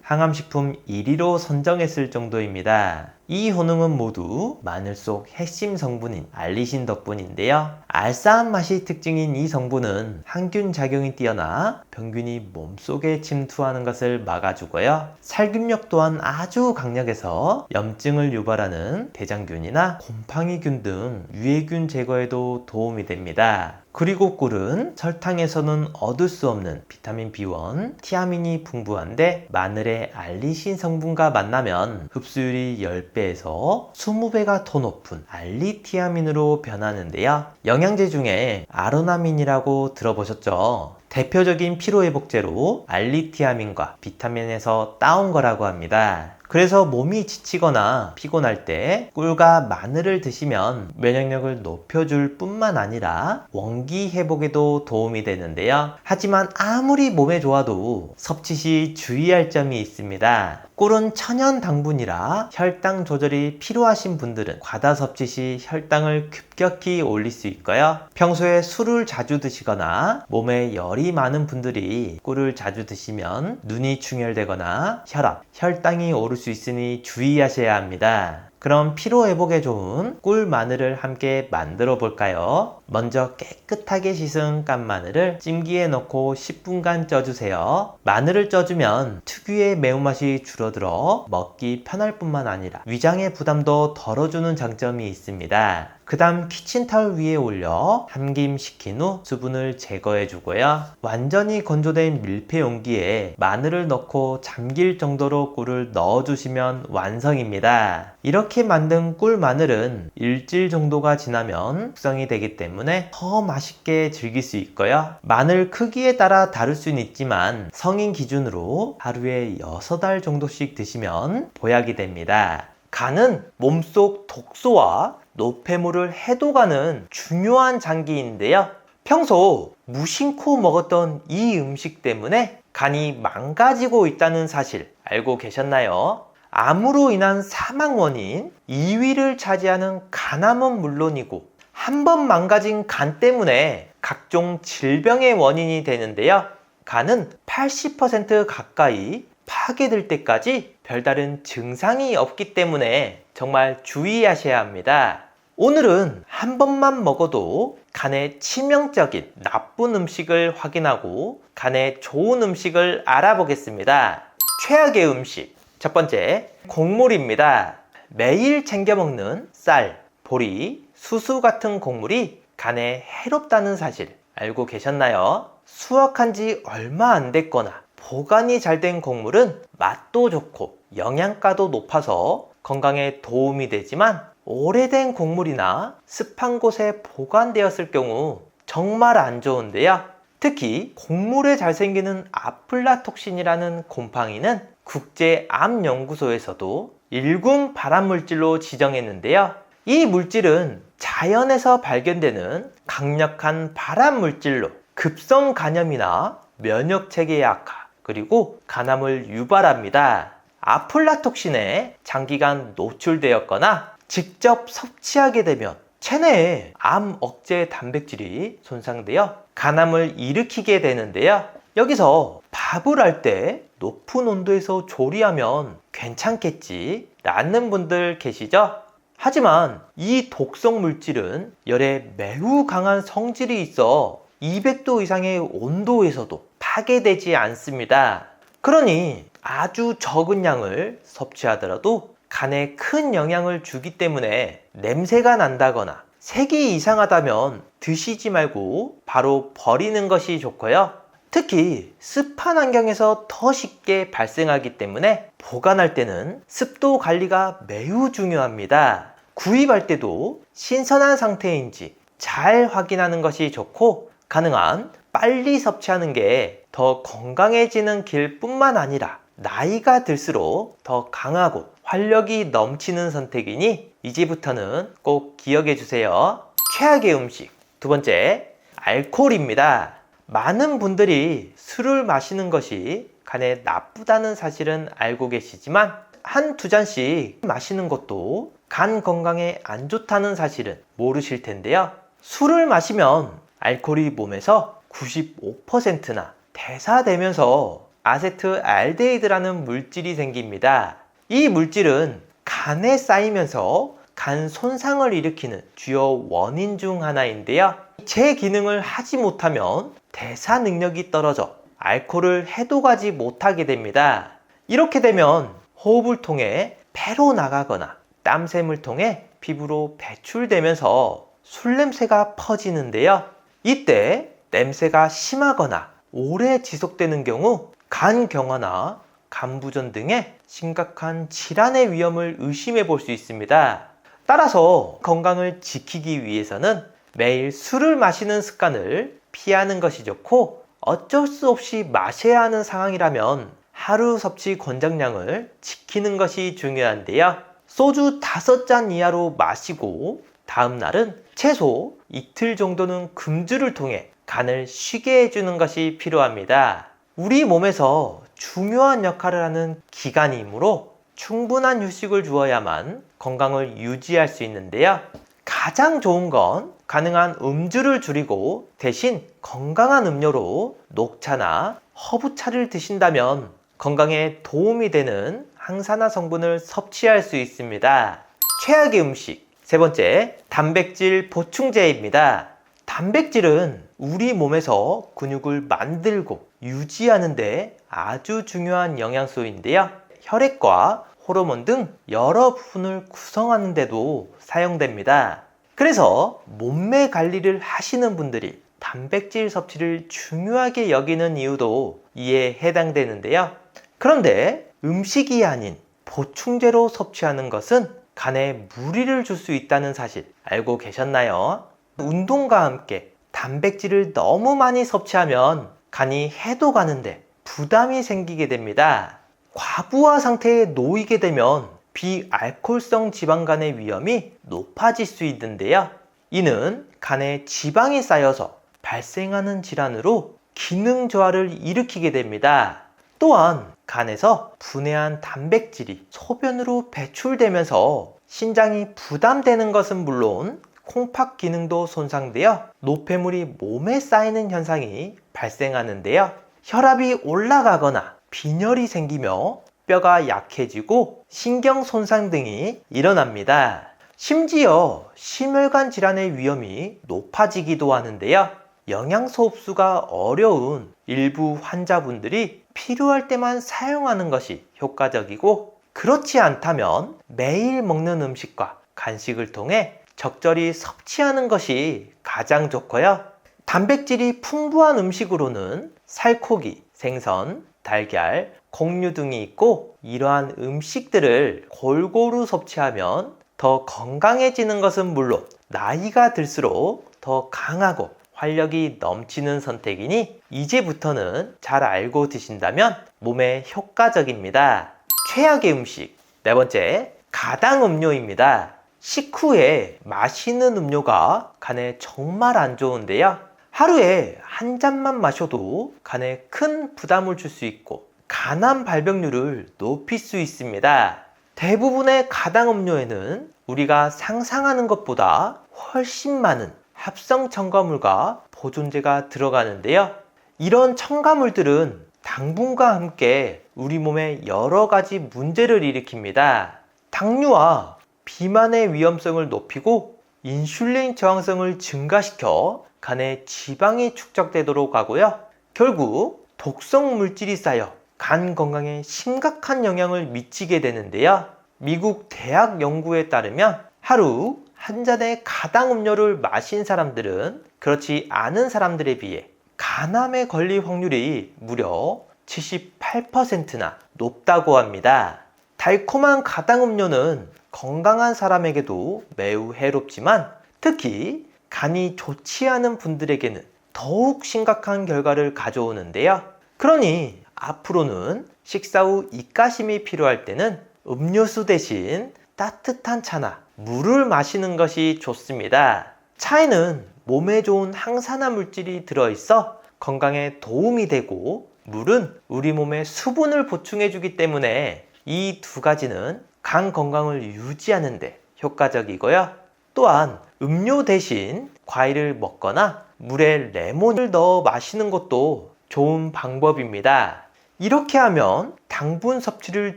A: 항암식품 1위로 선정했을 정도입니다. 이 효능은 모두 마늘 속 핵심 성분인 알리신 덕분인데요. 알싸한 맛이 특징인 이 성분은 항균 작용이 뛰어나 병균이 몸속에 침투하는 것을 막아주고요. 살균력 또한 아주 강력해서 염증을 유발하는 대장균이나 곰팡이균 등 유해균 제거에도 도움이 됩니다. 그리고 꿀은 설탕에서는 얻을 수 없는 비타민 B1, 티아민이 풍부한데 마늘의 알리신 성분과 만나면 흡수율이 10배에서 20배가 더 높은 알리티아민으로 변하는데요. 영양제 중에 아로나민이라고 들어보셨죠? 대표적인 피로회복제로 알리티아민과 비타민에서 따온 거라고 합니다. 그래서 몸이 지치거나 피곤할 때 꿀과 마늘을 드시면 면역력을 높여줄 뿐만 아니라 원기 회복에도 도움이 되는데요. 하지만 아무리 몸에 좋아도 섭취 시 주의할 점이 있습니다. 꿀은 천연 당분이라 혈당 조절이 필요하신 분들은 과다 섭취 시 혈당을 급격히 올릴 수 있고요. 평소에 술을 자주 드시거나 몸에 열이 많은 분들이 꿀을 자주 드시면 눈이 충혈되거나 혈압, 혈당이 오를 수 있으니 주의하셔야 합니다. 그럼 피로회복에 좋은 꿀 마늘을 함께 만들어 볼까요? 먼저 깨끗하게 씻은 깐 마늘을 찜기에 넣고 10분간 쪄주세요. 마늘을 쪄주면 특유의 매운맛이 줄어들어 먹기 편할 뿐만 아니라 위장의 부담도 덜어주는 장점이 있습니다. 그 다음 키친타올 위에 올려 함김시킨 후 수분을 제거해 주고요. 완전히 건조된 밀폐 용기에 마늘을 넣고 잠길 정도로 꿀을 넣어 주시면 완성입니다. 이렇게 만든 꿀 마늘은 일주일 정도가 지나면 숙성이 되기 때문에 더 맛있게 즐길 수 있고요. 마늘 크기에 따라 다를 수는 있지만 성인 기준으로 하루에 6알 정도씩 드시면 보약이 됩니다. 간은 몸속 독소와 노폐물을 해독하는 중요한 장기인데요. 평소 무심코 먹었던 이 음식 때문에 간이 망가지고 있다는 사실 알고 계셨나요? 암으로 인한 사망 원인 2위를 차지하는 간암은 물론이고 한 번 망가진 간 때문에 각종 질병의 원인이 되는데요. 간은 80% 가까이 파괴될 때까지 별다른 증상이 없기 때문에 정말 주의하셔야 합니다. 오늘은 한 번만 먹어도 간에 치명적인 나쁜 음식을 확인하고 간에 좋은 음식을 알아보겠습니다. 최악의 음식 첫 번째, 곡물입니다. 매일 챙겨 먹는 쌀, 보리, 수수 같은 곡물이 간에 해롭다는 사실 알고 계셨나요? 수확한 지 얼마 안 됐거나 보관이 잘 된 곡물은 맛도 좋고 영양가도 높아서 건강에 도움이 되지만 오래된 곡물이나 습한 곳에 보관되었을 경우 정말 안 좋은데요. 특히 곡물에 잘 생기는 아플라톡신이라는 곰팡이는 국제암연구소에서도 1군 발암물질로 지정했는데요. 이 물질은 자연에서 발견되는 강력한 발암물질로 급성 간염이나 면역체계 약화, 그리고 간암을 유발합니다. 아플라톡신에 장기간 노출되었거나 직접 섭취하게 되면 체내에 암 억제 단백질이 손상되어 간암을 일으키게 되는데요. 여기서 밥을 할 때 높은 온도에서 조리하면 괜찮겠지 라는 분들 계시죠? 하지만 이 독성 물질은 열에 매우 강한 성질이 있어 200도 이상의 온도에서도 파괴되지 않습니다. 그러니 아주 적은 양을 섭취하더라도 간에 큰 영향을 주기 때문에 냄새가 난다거나 색이 이상하다면 드시지 말고 바로 버리는 것이 좋고요. 특히 습한 환경에서 더 쉽게 발생하기 때문에 보관할 때는 습도 관리가 매우 중요합니다. 구입할 때도 신선한 상태인지 잘 확인하는 것이 좋고, 가능한 빨리 섭취하는 게 더 건강해지는 길뿐만 아니라 나이가 들수록 더 강하고 활력이 넘치는 선택이니 이제부터는 꼭 기억해 주세요. 최악의 음식 두 번째, 알코올입니다. 많은 분들이 술을 마시는 것이 간에 나쁘다는 사실은 알고 계시지만 한두 잔씩 마시는 것도 간 건강에 안 좋다는 사실은 모르실 텐데요. 술을 마시면 알코올이 몸에서 95%나 대사되면서 아세트알데히드라는 물질이 생깁니다. 이 물질은 간에 쌓이면서 간 손상을 일으키는 주요 원인 중 하나인데요. 제 기능을 하지 못하면 대사 능력이 떨어져 알코올을 해독하지 못하게 됩니다. 이렇게 되면 호흡을 통해 폐로 나가거나 땀샘을 통해 피부로 배출되면서 술 냄새가 퍼지는데요. 이때 냄새가 심하거나 오래 지속되는 경우 간경화나 간부전 등의 심각한 질환의 위험을 의심해 볼 수 있습니다. 따라서 건강을 지키기 위해서는 매일 술을 마시는 습관을 피하는 것이 좋고, 어쩔 수 없이 마셔야 하는 상황이라면 하루 섭취 권장량을 지키는 것이 중요한데요. 소주 5잔 이하로 마시고 다음 날은 최소 이틀 정도는 금주를 통해 간을 쉬게 해주는 것이 필요합니다. 우리 몸에서 중요한 역할을 하는 기관이므로 충분한 휴식을 주어야만 건강을 유지할 수 있는데요. 가장 좋은 건 가능한 음주를 줄이고 대신 건강한 음료로 녹차나 허브차를 드신다면 건강에 도움이 되는 항산화 성분을 섭취할 수 있습니다. 최악의 음식 세 번째, 단백질 보충제입니다. 단백질은 우리 몸에서 근육을 만들고 유지하는 데 아주 중요한 영양소인데요. 혈액과 호르몬 등 여러 부분을 구성하는 데도 사용됩니다. 그래서 몸매 관리를 하시는 분들이 단백질 섭취를 중요하게 여기는 이유도 이에 해당되는데요. 그런데 음식이 아닌 보충제로 섭취하는 것은 간에 무리를 줄 수 있다는 사실 알고 계셨나요? 운동과 함께 단백질을 너무 많이 섭취하면 간이 해독하는데 부담이 생기게 됩니다. 과부하 상태에 놓이게 되면 비알코올성 지방간의 위험이 높아질 수 있는데요. 이는 간에 지방이 쌓여서 발생하는 질환으로 기능 저하를 일으키게 됩니다. 또한 간에서 분해한 단백질이 소변으로 배출되면서 신장이 부담되는 것은 물론 콩팥 기능도 손상되어 노폐물이 몸에 쌓이는 현상이 발생하는데요. 혈압이 올라가거나 빈혈이 생기며 뼈가 약해지고 신경 손상 등이 일어납니다. 심지어 심혈관 질환의 위험이 높아지기도 하는데요. 영양소 흡수가 어려운 일부 환자분들이 필요할 때만 사용하는 것이 효과적이고, 그렇지 않다면 매일 먹는 음식과 간식을 통해 적절히 섭취하는 것이 가장 좋고요. 단백질이 풍부한 음식으로는 살코기, 생선, 달걀, 곡류 등이 있고, 이러한 음식들을 골고루 섭취하면 더 건강해지는 것은 물론 나이가 들수록 더 강하고 활력이 넘치는 선택이니 이제부터는 잘 알고 드신다면 몸에 효과적입니다. 최악의 음식 네 번째, 가당 음료입니다. 식후에 마시는 음료가 간에 정말 안 좋은데요. 하루에 한 잔만 마셔도 간에 큰 부담을 줄 수 있고 간암 발병률을 높일 수 있습니다. 대부분의 가당 음료에는 우리가 상상하는 것보다 훨씬 많은 합성 첨가물과 보존제가 들어가는데요. 이런 첨가물들은 당분과 함께 우리 몸에 여러 가지 문제를 일으킵니다. 당뇨와 비만의 위험성을 높이고 인슐린 저항성을 증가시켜 간에 지방이 축적되도록 하고요. 결국 독성 물질이 쌓여 간 건강에 심각한 영향을 미치게 되는데요. 미국 대학 연구에 따르면 하루 한 잔의 가당 음료를 마신 사람들은 그렇지 않은 사람들에 비해 간암에 걸릴 확률이 무려 78%나 높다고 합니다. 달콤한 가당 음료는 건강한 사람에게도 매우 해롭지만 특히 간이 좋지 않은 분들에게는 더욱 심각한 결과를 가져오는데요. 그러니 앞으로는 식사 후 입가심이 필요할 때는 음료수 대신 따뜻한 차나 물을 마시는 것이 좋습니다. 차에는 몸에 좋은 항산화 물질이 들어있어 건강에 도움이 되고 물은 우리 몸에 수분을 보충해 주기 때문에 이 두 가지는 간 건강을 유지하는 데 효과적이고요. 또한 음료 대신 과일을 먹거나 물에 레몬을 넣어 마시는 것도 좋은 방법입니다. 이렇게 하면 당분 섭취를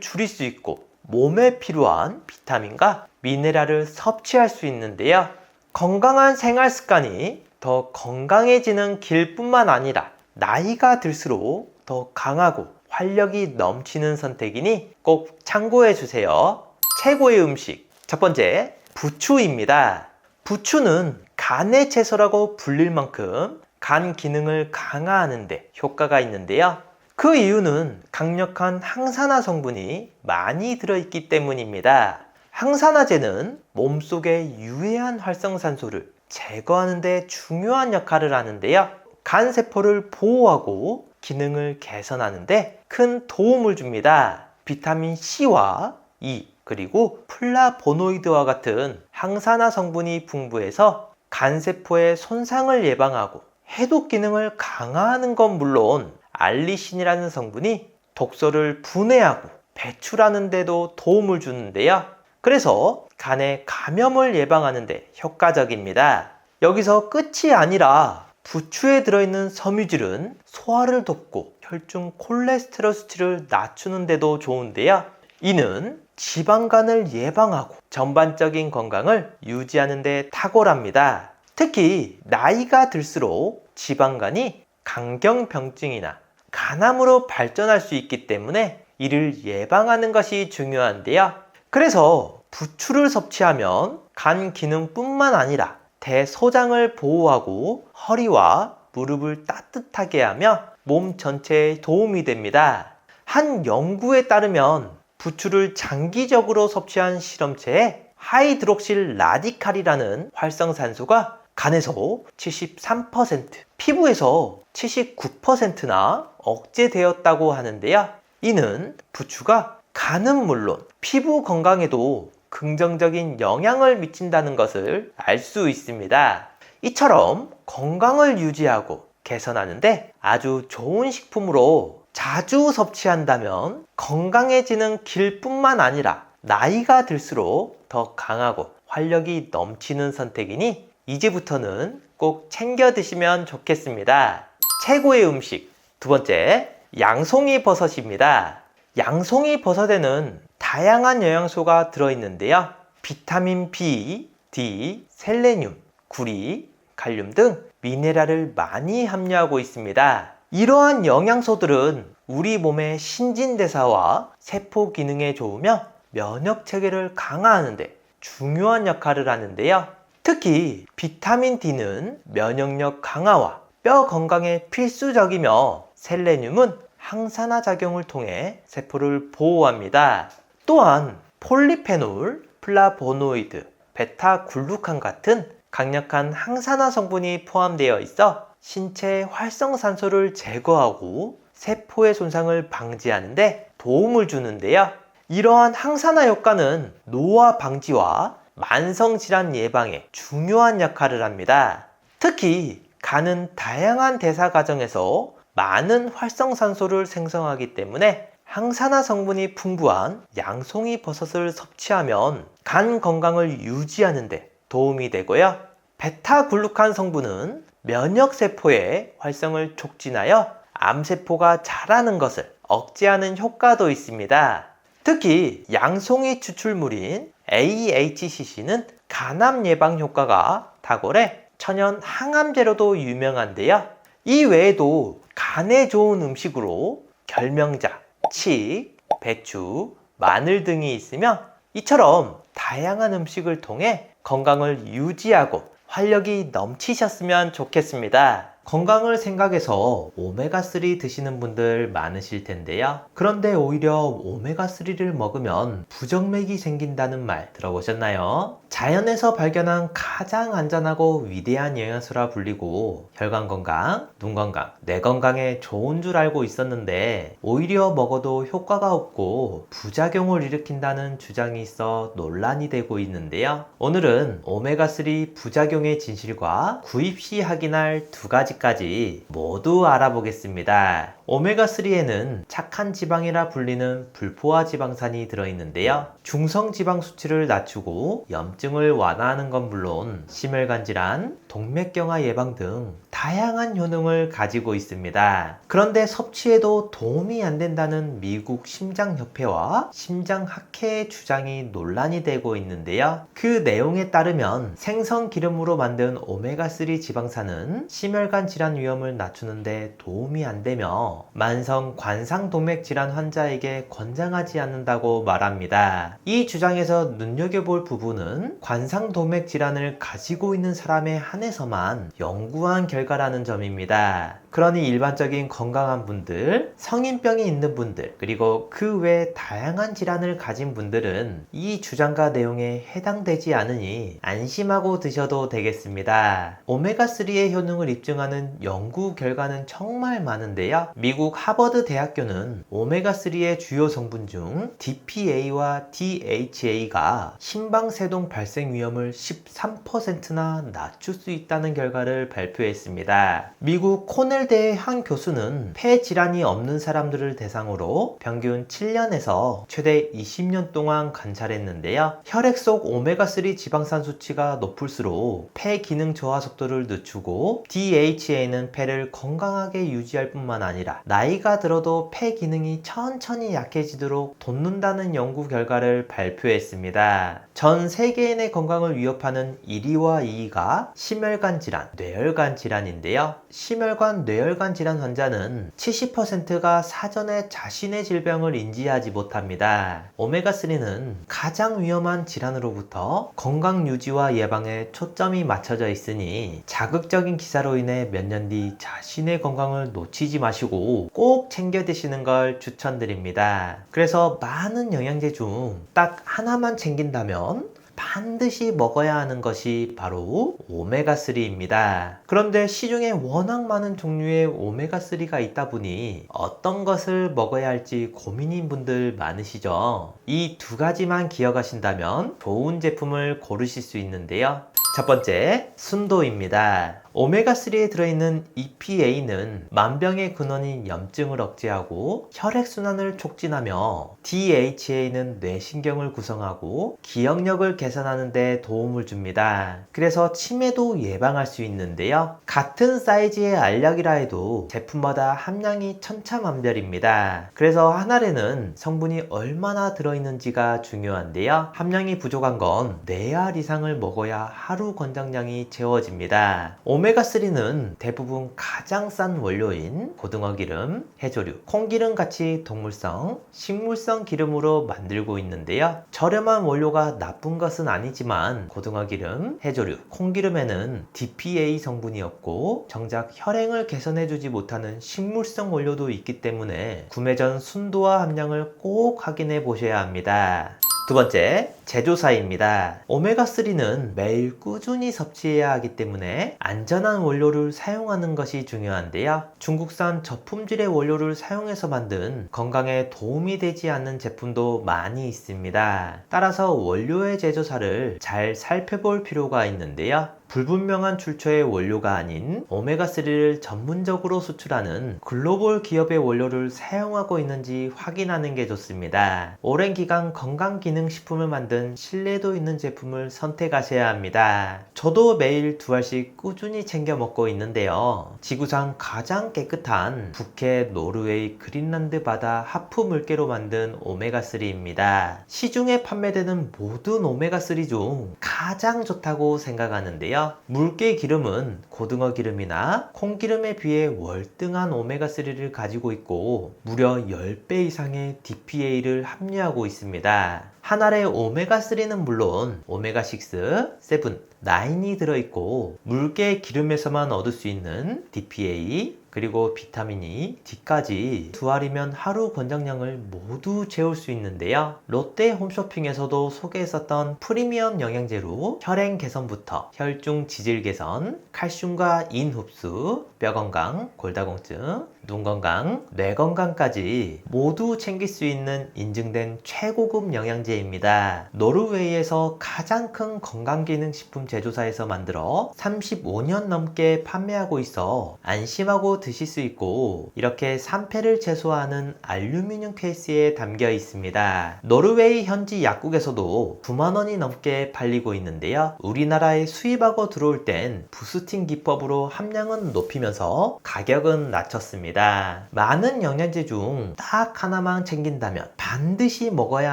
A: 줄일 수 있고 몸에 필요한 비타민과 미네랄을 섭취할 수 있는데요. 건강한 생활 습관이 더 건강해지는 길뿐만 아니라 나이가 들수록 더 강하고 활력이 넘치는 선택이니 꼭 참고해 주세요. 최고의 음식 첫 번째, 부추입니다. 부추는 간의 채소라고 불릴 만큼 간 기능을 강화하는 데 효과가 있는데요. 그 이유는 강력한 항산화 성분이 많이 들어있기 때문입니다. 항산화제는 몸속의 유해한 활성산소를 제거하는 데 중요한 역할을 하는데요. 간 세포를 보호하고 기능을 개선하는 데 큰 도움을 줍니다. 비타민 C와 E 그리고 플라보노이드와 같은 항산화 성분이 풍부해서 간세포의 손상을 예방하고 해독 기능을 강화하는 건 물론 알리신이라는 성분이 독소를 분해하고 배출하는 데도 도움을 주는데요. 그래서 간의 감염을 예방하는 데 효과적입니다. 여기서 끝이 아니라 부추에 들어있는 섬유질은 소화를 돕고 혈중 콜레스테롤 수치를 낮추는 데도 좋은데요. 이는 지방간을 예방하고 전반적인 건강을 유지하는 데 탁월합니다. 특히 나이가 들수록 지방간이 강경병증이나 간암으로 발전할 수 있기 때문에 이를 예방하는 것이 중요한데요. 그래서 부추를 섭취하면 간 기능뿐만 아니라 대소장을 보호하고 허리와 무릎을 따뜻하게 하며 몸 전체에 도움이 됩니다. 한 연구에 따르면 부추를 장기적으로 섭취한 실험체에 하이드록실 라디칼이라는 활성산소가 간에서 73%, 피부에서 79%나 억제되었다고 하는데요. 이는 부추가 간은 물론 피부 건강에도 긍정적인 영향을 미친다는 것을 알 수 있습니다. 이처럼 건강을 유지하고 개선하는데 아주 좋은 식품으로 자주 섭취한다면 건강해지는 길뿐만 아니라 나이가 들수록 더 강하고 활력이 넘치는 선택이니 이제부터는 꼭 챙겨 드시면 좋겠습니다. 최고의 음식 두 번째, 양송이 버섯입니다. 양송이 버섯에는 다양한 영양소가 들어있는데요. 비타민 B, D, 셀레늄, 구리, 칼륨 등 미네랄을 많이 함유하고 있습니다. 이러한 영양소들은 우리 몸의 신진대사와 세포 기능에 좋으며 면역 체계를 강화하는 데 중요한 역할을 하는데요. 특히 비타민 D는 면역력 강화와 뼈 건강에 필수적이며 셀레늄은 항산화 작용을 통해 세포를 보호합니다. 또한 폴리페놀, 플라보노이드, 베타글루칸 같은 강력한 항산화 성분이 포함되어 있어 신체 활성산소를 제거하고 세포의 손상을 방지하는데 도움을 주는데요. 이러한 항산화 효과는 노화 방지와 만성질환 예방에 중요한 역할을 합니다. 특히 간은 다양한 대사 과정에서 많은 활성산소를 생성하기 때문에 항산화 성분이 풍부한 양송이 버섯을 섭취하면 간 건강을 유지하는 데 도움이 되고요. 베타글루칸 성분은 면역세포의 활성을 촉진하여 암세포가 자라는 것을 억제하는 효과도 있습니다. 특히 양송이 추출물인 AHCC는 간암 예방 효과가 탁월해 천연 항암제로도 유명한데요. 이 외에도 간에 좋은 음식으로 결명자, 칡, 배추, 마늘 등이 있으며 이처럼 다양한 음식을 통해 건강을 유지하고 활력이 넘치셨으면 좋겠습니다. 건강을 생각해서 오메가3 드시는 분들 많으실 텐데요. 그런데 오히려 오메가3를 먹으면 부정맥이 생긴다는 말 들어보셨나요? 자연에서 발견한 가장 안전하고 위대한 영양소라 불리고 혈관 건강, 눈 건강, 뇌 건강에 좋은 줄 알고 있었는데 오히려 먹어도 효과가 없고 부작용을 일으킨다는 주장이 있어 논란이 되고 있는데요. 오늘은 오메가3 부작용의 진실과 구입 시 확인할 두 가지까지 모두 알아보겠습니다. 오메가3에는 착한 지방이라 불리는 불포화 지방산이 들어있는데요. 중성 지방 수치를 낮추고 염증을 완화하는 건 물론 심혈관 질환, 동맥경화 예방 등 다양한 효능을 가지고 있습니다. 그런데 섭취해도 도움이 안 된다는 미국 심장협회와 심장학회의 주장이 논란이 되고 있는데요. 그 내용에 따르면 생선 기름으로 만든 오메가3 지방산은 심혈관 질환 위험을 낮추는데 도움이 안 되며 만성 관상동맥 질환 환자에게 권장하지 않는다고 말합니다. 이 주장에서 눈여겨볼 부분은 관상동맥 질환을 가지고 있는 사람에 한해서만 연구한 결과라는 점입니다. 그러니 일반적인 건강한 분들, 성인병이 있는 분들, 그리고 그 외 다양한 질환을 가진 분들은 이 주장과 내용에 해당되지 않으니 안심하고 드셔도 되겠습니다. 오메가3의 효능을 입증하는 연구 결과는 정말 많은데요. 미국 하버드 대학교는 오메가3의 주요 성분 중 DPA와 DHA가 심방세동 발생 위험을 13%나 낮출 수 있다는 결과를 발표했습니다. 미국 코넬대의 한 교수는 폐 질환이 없는 사람들을 대상으로 평균 7년에서 최대 20년 동안 관찰했는데요. 혈액 속 오메가3 지방산 수치가 높을수록 폐 기능 저하 속도를 늦추고 DHA는 폐를 건강하게 유지할 뿐만 아니라 나이가 들어도 폐 기능이 천천히 약해지도록 돕는다는 연구 결과를 발표했습니다. 전 세계인의 건강을 위협하는 1위와 2위가 심혈관 질환, 뇌혈관 질환인데요. 심혈관, 뇌혈관 질환 환자는 70%가 사전에 자신의 질병을 인지하지 못합니다. 오메가3는 가장 위험한 질환으로부터 건강 유지와 예방에 초점이 맞춰져 있으니 자극적인 기사로 인해 몇 년 뒤 자신의 건강을 놓치지 마시고 꼭 챙겨 드시는 걸 추천드립니다. 그래서 많은 영양제 중 딱 하나만 챙긴다면 반드시 먹어야 하는 것이 바로 오메가3입니다. 그런데 시중에 워낙 많은 종류의 오메가3가 있다 보니 어떤 것을 먹어야 할지 고민인 분들 많으시죠? 이 두 가지만 기억하신다면 좋은 제품을 고르실 수 있는데요. 첫 번째, 순도입니다. 오메가3에 들어있는 EPA는 만병의 근원인 염증을 억제하고 혈액순환을 촉진하며 DHA는 뇌신경을 구성하고 기억력을 개선하는 데 도움을 줍니다. 그래서 치매도 예방할 수 있는데요. 같은 사이즈의 알약이라 해도 제품마다 함량이 천차만별입니다. 그래서 한 알에는 성분이 얼마나 들어있는지가 중요한데요. 함량이 부족한 건 4알 이상을 먹어야 하루 권장량이 채워집니다. 오메가3는 대부분 가장 싼 원료인 고등어 기름, 해조류, 콩기름 같이 동물성, 식물성 기름으로 만들고 있는데요. 저렴한 원료가 나쁜 것은 아니지만 고등어 기름, 해조류, 콩기름에는 DPA 성분이 없고 정작 혈행을 개선해주지 못하는 식물성 원료도 있기 때문에 구매 전 순도와 함량을 꼭 확인해 보셔야 합니다. 두 번째, 제조사입니다. 오메가3는 매일 꾸준히 섭취해야 하기 때문에 안전한 원료를 사용하는 것이 중요한데요. 중국산 저품질의 원료를 사용해서 만든 건강에 도움이 되지 않는 제품도 많이 있습니다. 따라서 원료의 제조사를 잘 살펴볼 필요가 있는데요. 불분명한 출처의 원료가 아닌 오메가3를 전문적으로 수출하는 글로벌 기업의 원료를 사용하고 있는지 확인하는 게 좋습니다. 오랜 기간 건강기능식품을 만든 신뢰도 있는 제품을 선택하셔야 합니다. 저도 매일 2알씩 꾸준히 챙겨 먹고 있는데요. 지구상 가장 깨끗한 북해, 노르웨이, 그린란드 바다 하프 물개로 만든 오메가3입니다. 시중에 판매되는 모든 오메가3 중 가장 좋다고 생각하는데요. 물개 기름은 고등어 기름이나 콩기름에 비해 월등한 오메가3를 가지고 있고 무려 10배 이상의 DPA를 함유하고 있습니다. 한 알의 오메가3는 물론 오메가6, 7, 9이 들어있고 물개 기름에서만 얻을 수 있는 DPA 그리고 비타민이 D까지 2알이면 하루 권장량을 모두 채울 수 있는데요. 롯데 홈쇼핑에서도 소개했었던 프리미엄 영양제로 혈행 개선부터 혈중 지질 개선, 칼슘과 인 흡수, 뼈 건강, 골다공증, 눈 건강, 뇌 건강까지 모두 챙길 수 있는 인증된 최고급 영양제입니다. 노르웨이에서 가장 큰 건강기능식품 제조사에서 만들어 35년 넘게 판매하고 있어 안심하고 드실 수 있고 이렇게 산패를 최소화하는 알루미늄 케이스에 담겨 있습니다. 노르웨이 현지 약국에서도 9만원이 넘게 팔리고 있는데요. 우리나라에 수입하고 들어올 땐 부스팅 기법으로 함량은 높이면서 가격은 낮췄습니다. 많은 영양제 중 딱 하나만 챙긴다면 반드시 먹어야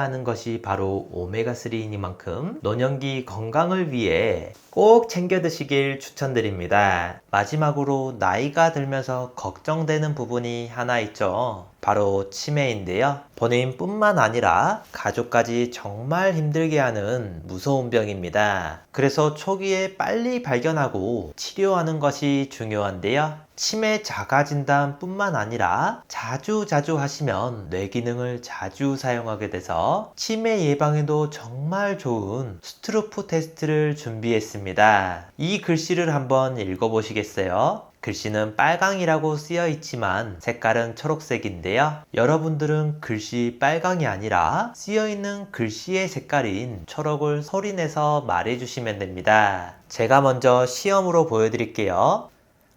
A: 하는 것이 바로 오메가3이니만큼 노년기 건강을 위해 꼭 챙겨 드시길 추천드립니다. 마지막으로 나이가 들면서 걱정되는 부분이 하나 있죠. 바로 치매인데요. 본인뿐만 아니라 가족까지 정말 힘들게 하는 무서운 병입니다. 그래서 초기에 빨리 발견하고 치료하는 것이 중요한데요. 치매 자가진단 뿐만 아니라 자주 하시면 뇌 기능을 자주 사용하게 돼서 치매 예방에도 정말 좋은 스트루프 테스트를 준비했습니다. 이 글씨를 한번 읽어보시겠어요? 글씨는 빨강이라고 쓰여 있지만 색깔은 초록색인데요. 여러분들은 글씨 빨강이 아니라 쓰여 있는 글씨의 색깔인 초록을 소리내서 말해주시면 됩니다. 제가 먼저 시험으로 보여드릴게요.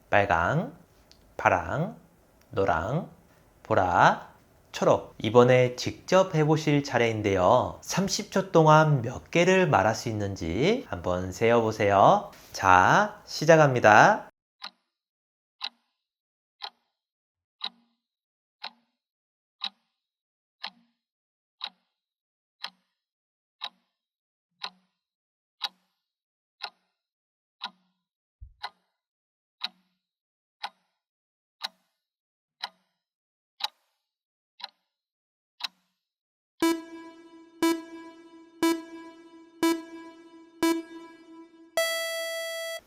A: 빨강, 파랑, 노랑, 보라, 초록. 이번에 직접 해보실 차례인데요. 30초 동안 몇 개를 말할 수 있는지 한번 세어보세요. 자, 시작합니다.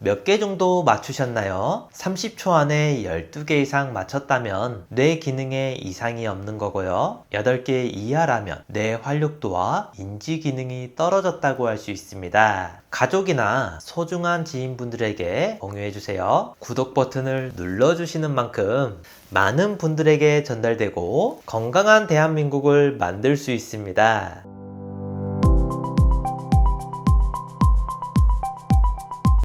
A: 몇 개 정도 맞추셨나요? 30초 안에 12개 이상 맞췄다면 뇌 기능에 이상이 없는 거고요. 8개 이하라면 뇌 활력도와 인지 기능이 떨어졌다고 할 수 있습니다. 가족이나 소중한 지인분들에게 공유해주세요. 구독 버튼을 눌러주시는 만큼 많은 분들에게 전달되고 건강한 대한민국을 만들 수 있습니다.